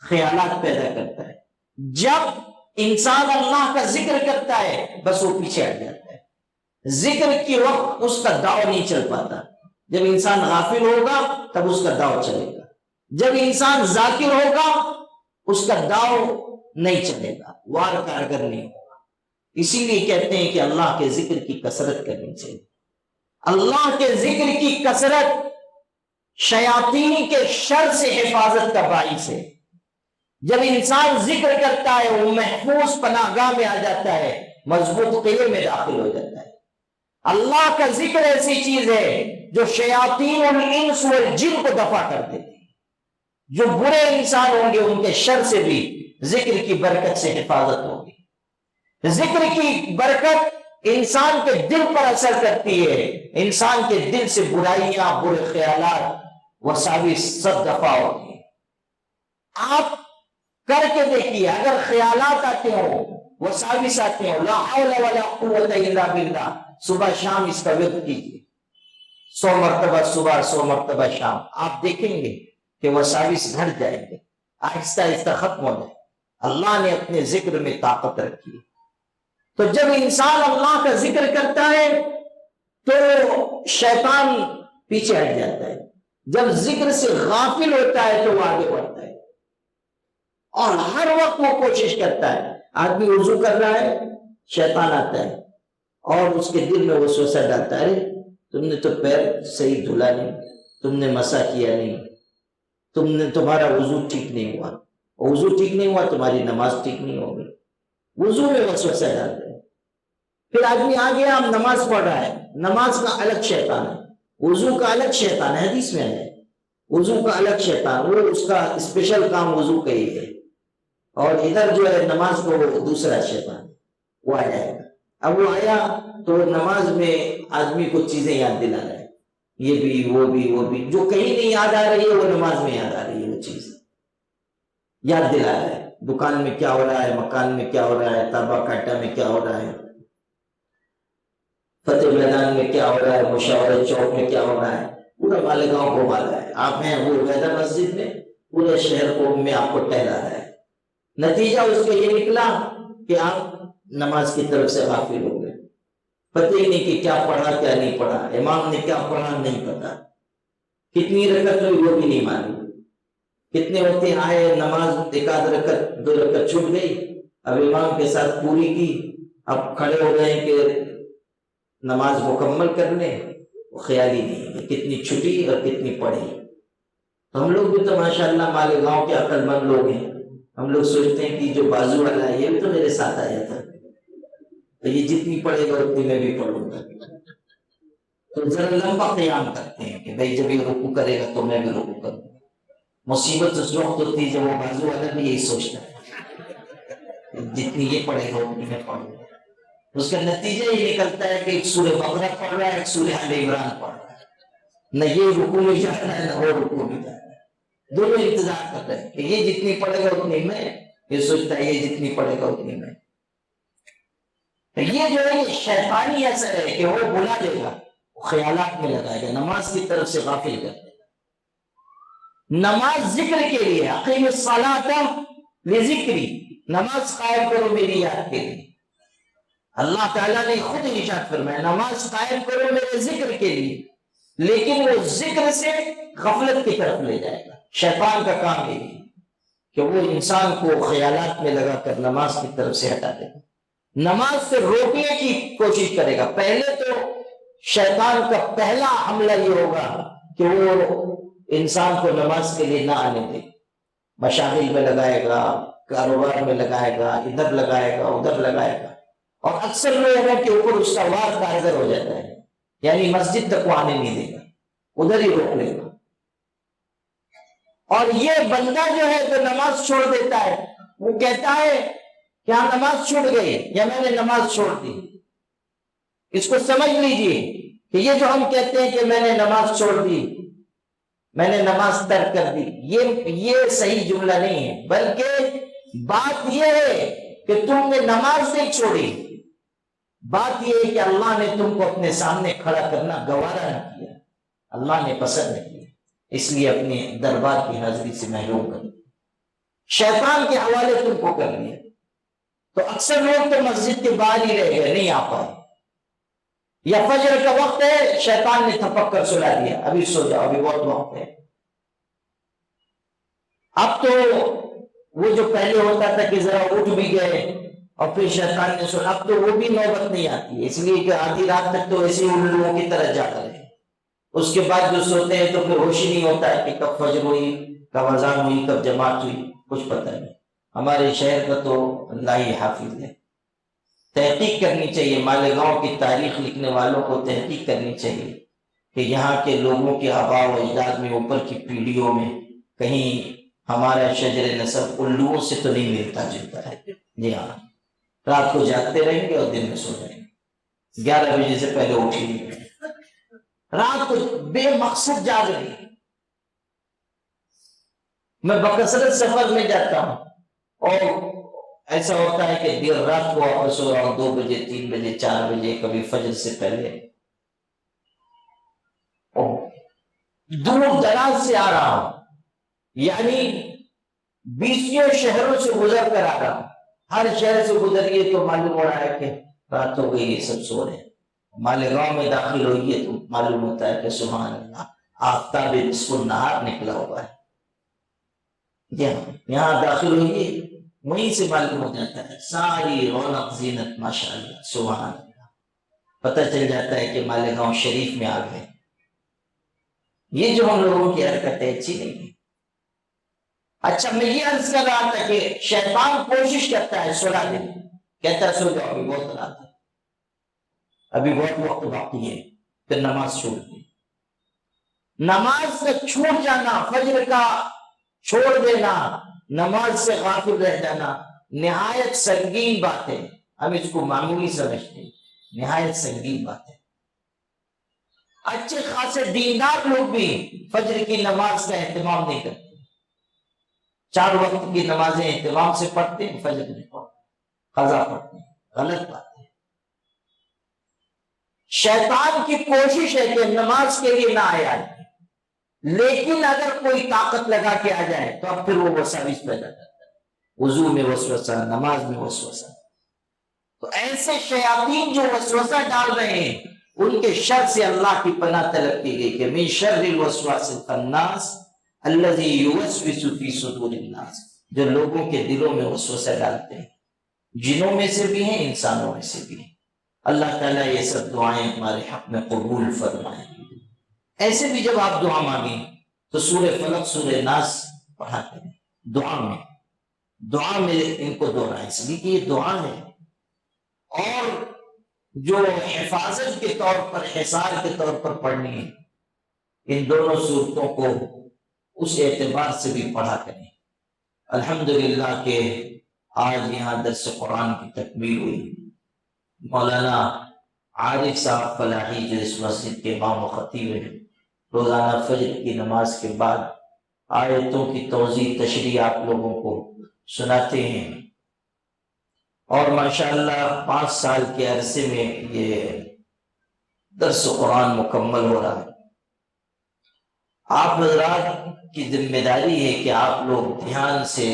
خیالات پیدا کرتا ہے۔ جب انسان اللہ کا ذکر کرتا ہے بس وہ پیچھے ہٹ جاتا ہے، ذکر کی وقت اس کا داؤ نہیں چل پاتا۔ جب انسان غافل ہوگا تب اس کا داؤ چلے گا، جب انسان ذاکر ہوگا اس کا داؤ نہیں چلے گا، وار کارگر نہیں ہوگا۔ اسی لیے کہتے ہیں کہ اللہ کے ذکر کی کثرت کرنی چاہیے۔ اللہ کے ذکر کی کثرت شیاطین کے شر سے حفاظت کا باعث ہے۔ جب انسان ذکر کرتا ہے وہ محفوظ پناہ گاہ میں آ جاتا ہے، مضبوط قلعے میں داخل ہو جاتا ہے۔ اللہ کا ذکر ایسی چیز ہے جو شیاطین الانس والجن کو دفع کر دیتی ہے۔ جو برے انسان ہوں گے ان کے شر سے بھی ذکر کی برکت سے حفاظت ہوگی۔ ذکر کی برکت انسان کے دل پر اثر کرتی ہے، انسان کے دل سے برائیاں، برے خیالات، وساوس سب دفع ہوتی ہیں۔ آپ کر کے دیکھیے، اگر خیالات آتے ہوں، وساوس آتے ہوں، لا حول ولا قوت الا باللہ، صبح شام اس کا ورد کیجیے، 100 مرتبہ صبح 100 مرتبہ شام، آپ دیکھیں گے کہ وساوس گھٹ جائیں گے، آہستہ آہستہ ختم ہو جائے۔ اللہ نے اپنے ذکر میں طاقت رکھی ہے۔ تو جب انسان اللہ کا ذکر کرتا ہے تو شیطان پیچھے ہٹ جاتا ہے، جب ذکر سے غافل ہوتا ہے تو وہ آگے بڑھتا ہے، اور ہر وقت وہ کوشش کرتا ہے. آدمی وضو کر رہا ہے، شیطان آتا ہے اور اس کے دل میں وسوسہ ڈالتا ہے، ارے تم نے تو پیر صحیح دھلا نہیں، تم نے مسح کیا نہیں، تمہارا وضو ٹھیک نہیں ہوا، وضو ٹھیک نہیں ہوا تمہاری نماز ٹھیک نہیں ہوگی. وضو میں وسوسہ ڈالتے ہیں. پھر آدمی آ گیا، اب نماز پڑھ رہا ہے، نماز کا الگ شیطان ہے، وضو کا الگ شیطان ہے. حدیث میں ہے وضو کا الگ شیطان، وہ اس کا اسپیشل کام وضو کا ہی ہے، اور ادھر جو ہے نماز کو وہ دوسرا شیطان وہ آ جائے گا. اب وہ آیا تو نماز میں آدمی کو چیزیں یاد دلا رہا ہے، یہ بھی وہ بھی وہ بھی، جو کہیں نہیں یاد آ رہی ہے وہ نماز میں یاد آ رہی ہے، وہ چیز یاد دلا رہا ہے. دکان میں کیا ہو رہا ہے، مکان میں کیا ہو رہا ہے، تابا کاٹا میں کیا ہو رہا ہے، فتح میدان میں کیا ہو رہا ہے، مشاورہ چوک میں کیا ہو رہا ہے، پورا مالیگاؤں کو مالا ہے. آپ ہیں وہ ویدہ مسجد میں، پورے شہر کو میں آپ کو ٹہلا رہا ہے. نتیجہ اس کا یہ نکلا کہ آپ نماز کی طرف سے غافل ہو گئے، پتہ ہی نہیں کہ کیا پڑھا کیا نہیں پڑھا، امام نے کیا پڑھا نہیں پتا، کتنی رکعت ہوئی وہ بھی نہیں معلوم، کتنے وقت آئے نماز ایک آدھ رکعت دو رکعت چھوٹ گئی، اب امام کے ساتھ پوری کی، اب کھڑے ہو گئے کہ نماز مکمل کر لیں، خیال ہی نہیں کہ کتنی چھٹی اور کتنی پڑھی. ہم لوگ بھی تو ماشاءاللہ مالیگاؤں کے عقل مند لوگ ہیں، ہم لوگ سوچتے ہیں کہ جو بازو والا ہے یہ بھی تو میرے ساتھ آیا تھا، تو یہ جتنی پڑھے گا اتنی میں بھی پڑھوں گا. تو ذرا لمبا قیام کرتے ہیں کہ بھائی جب یہ رکوع کرے گا تو میں بھی رکوع کروں. مصیبت اس وقت ہوتی ہے جب وہ بازو والا بھی یہی سوچتا ہے جتنی یہ پڑھے گا اتنی میں پڑھوں گا. اس کا نتیجہ یہ نکلتا ہے کہ ایک سورہ بقرہ پڑھ رہا ہے، ایک سورہ آل عمران پڑھ رہا ہے، نہ یہ رکوع میں جا رہا ہے نہ وہ رکوع میں جا رہا ہے، دونوں انتظار کر رہے ہیں کہ یہ جتنی پڑھے گا اتنی میں، یہ سوچتا ہے یہ جتنی پڑھے گا اتنی میں. یہ جو ہے شیطانی اثر ہے کہ وہ بلا دے گا، خیالات میں لگائے گا، نماز کی طرف سے غافل کر دے گا. نماز ذکر کے لیے، اقیم الصلاۃ لذکری، نماز قائم کرو میری یاد کے لیے. اللہ تعالیٰ نے خود ارشاد فرمایا نماز قائم کرو میرے ذکر کے لیے، لیکن وہ ذکر سے غفلت کی طرف لے جائے گا. شیطان کا کام یہ ہے کہ وہ انسان کو خیالات میں لگا کر نماز کی طرف سے ہٹا دے گا، نماز سے روکنے کی کوشش کرے گا. پہلے تو شیطان کا پہلا حملہ یہ ہوگا کہ وہ انسان کو نماز کے لیے نہ آنے دے، مشاغل میں لگائے گا، کاروبار میں لگائے گا، ادھر لگائے گا ادھر لگائے گا، اور اکثر لوگوں کے اوپر اس کا وار کارگر ہو جاتا ہے، یعنی مسجد تک وہ آنے نہیں دے گا، ادھر ہی روک لے گا. اور یہ بندہ جو ہے جو نماز چھوڑ دیتا ہے وہ کہتا ہے کہ ہاں نماز چھوٹ گئی یا میں نے نماز چھوڑ دی. اس کو سمجھ لیجئے کہ یہ جو ہم کہتے ہیں کہ میں نے نماز چھوڑ دی، میں نے نماز ترک کر دی، یہ صحیح جملہ نہیں ہے، بلکہ بات یہ ہے کہ تم نے نماز نہیں چھوڑی، بات یہ ہے کہ اللہ نے تم کو اپنے سامنے کھڑا کرنا گوارا نہ کیا، اللہ نے پسند نہیں کیا، اس لیے اپنے دربار کی حاضری سے محروم کر دیا، شیطان کے حوالے تم کو کر دیا. تو اکثر لوگ تو مسجد کے باہر ہی رہ گئے، نہیں آ پائے، یا فجر کا وقت ہے شیطان نے تھپک کر سلا دیا ابھی سو جاؤ ابھی بہت وقت ہے. اب تو وہ جو پہلے ہوتا تھا کہ ذرا اٹھ بھی گئے اور پھر شیطان نے سنا، اب تو وہ بھی نوبت نہیں آتی، اس لیے کہ آدھی رات تک تو ایسے الوؤں کی طرح جاتا ہے، اس کے بعد جو سوتے ہیں تو پھر ہوش ہی نہیں ہوتا ہے کہ کب فجر ہوئی، کب اذان ہوئی، کب جماعت ہوئی، کچھ پتہ نہیں. ہمارے شہر کا تو اللہ ہی حافظ ہے. تحقیق کرنی چاہیے، مالیگاؤں کی تاریخ لکھنے والوں کو تحقیق کرنی چاہیے کہ یہاں کے لوگوں کے آباء و اجداد میں اوپر کی پیڑھیوں میں کہیں ہمارا شجر نسب الوؤں سے تو نہیں ملتا جلتا ہے. جی ہاں، رات کو جاگتے رہیں گے اور دن میں سو جائیں گے، 11 بجے سے پہلے اٹھ ہی نہیں رہے، رات کو بے مقصد جاگ رہی. میں بکثرت سفر میں جاتا ہوں اور ایسا ہوتا ہے کہ دیر رات کو واپس ہو رہا ہوں، 2 بجے 3 بجے 4 بجے، کبھی فجر سے پہلے، دور دراز سے آ رہا ہوں، یعنی 20 شہروں سے گزر کر آ رہا ہوں. ہر شہر سے گزریے تو معلوم ہو رہا ہے کہ رات ہو گئی، یہ سب سو رہے ہیں. مالیگاؤں میں داخل ہوئیے تو معلوم ہوتا ہے کہ سبحان اللہ آفتاب نصف النہار نکلا ہوا ہے. یہاں داخل ہوئیے وہیں سے معلوم ہو جاتا ہے ساری رونق زینت ماشاء اللہ سبحان اللہ. پتہ چل جاتا ہے کہ مالیگاؤں شریف میں آ گئے. یہ جو ہم لوگوں کی حرکتیں اچھی نہیں ہے. اچھا میں یہ عرض کر رہا تھا کہ شیطان کوشش کرتا ہے سلا دے، کہتا ہے سو جاؤ ابھی بہت رات ہے، ابھی بہت وقت باقی ہے، پھر نماز چھوڑ دی. نماز سے چھوٹ جانا، فجر کا چھوڑ دینا، نماز سے غافل رہ جانا نہایت سنگین بات ہے. ہم اس کو معمولی سمجھتے ہیں، نہایت سنگین بات ہے. اچھے خاصے دیندار لوگ بھی فجر کی نماز کا اہتمام نہیں کرتے، 4 وقت کی نمازیں اہتمام سے پڑھتے ہیں، فجر نہیں پڑھتے، قضا پڑھتے ہیں. غلط بات ہے. شیطان کی کوشش ہے کہ نماز کے لیے نہ آئے آدمی، لیکن اگر کوئی طاقت لگا کے آ جائے تو اب پھر وہ وساوس پیدا کرتا ہے. وضو میں وسوسہ، نماز میں وسوسہ. تو ایسے شیاطین جو وسوسہ ڈال رہے ہیں ان کے شر سے اللہ کی پناہ طلب کی گئی کہ من شر الوسواس الخناس الذی یوسوس فی صدور الناس، جو لوگوں کے دلوں میں وسوسہ ڈالتے ہیں، جنوں میں سے بھی ہیں انسانوں میں سے بھی ہیں. اللہ تعالیٰ یہ سب دعائیں ہمارے حق میں قبول فرمائیں. ایسے بھی جب آپ دعا مانگیں تو سورہ فلق سورہ ناس پڑھا کریں دعا میں ان کو دہرائیں، اس لیے کہ یہ دعا ہے. اور جو حفاظت کے طور پر، حصار کے طور پر پڑھنی ہے، ان دونوں صورتوں کو اس اعتبار سے بھی پڑھا کریں. الحمدللہ کہ آج یہاں درس قرآن کی تکمیل ہوئی. مولانا عارف صاحب فلاحی جو اس مسجد کے امام و خطیب ہیں، روزانہ فجر کی نماز کے بعد آیتوں کی توضیح تشریح آپ لوگوں کو سناتے ہیں. اور ماشاءاللہ 5 سال کے عرصے میں یہ درس قرآن مکمل ہو رہا ہے. آپ حضرات کی ذمہ داری ہے کہ آپ لوگ دھیان سے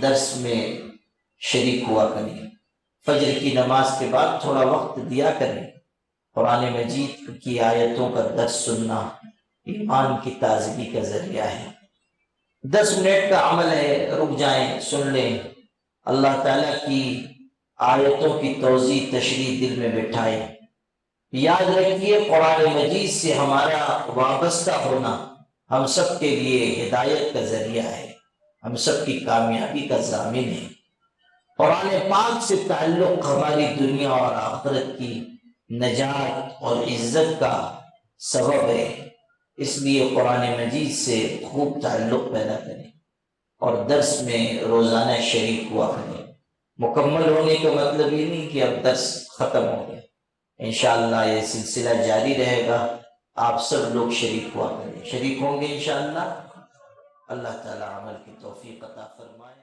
درس میں شریک ہوا کریں. فجر کی نماز کے بعد تھوڑا وقت دیا کریں. قرآن مجید کی آیتوں کا درس سننا ایمان کی تازگی کا ذریعہ ہے. 10 منٹ کا عمل ہے، رک جائیں، سن لیں. اللہ تعالیٰ کی آیتوں کی توضیح تشریح دل میں بٹھائیں. یاد رکھیے قرآن مجید سے ہمارا وابستہ ہونا ہم سب کے لیے ہدایت کا ذریعہ ہے، ہم سب کی کامیابی کا ضامن ہے. قرآن پاک سے تعلق ہماری دنیا اور آخرت کی نجات اور عزت کا سبب ہے. اس لیے قرآن مجید سے خوب تعلق پیدا کریں اور درس میں روزانہ شریک ہوا کریں. مکمل ہونے کا مطلب یہ نہیں کہ اب درس ختم ہو گیا. انشاءاللہ یہ سلسلہ جاری رہے گا. آپ سب لوگ شریک ہوا کریں، شریک ہوں گے انشاءاللہ. اللہ تعالی عمل کی توفیق عطا فرمائے.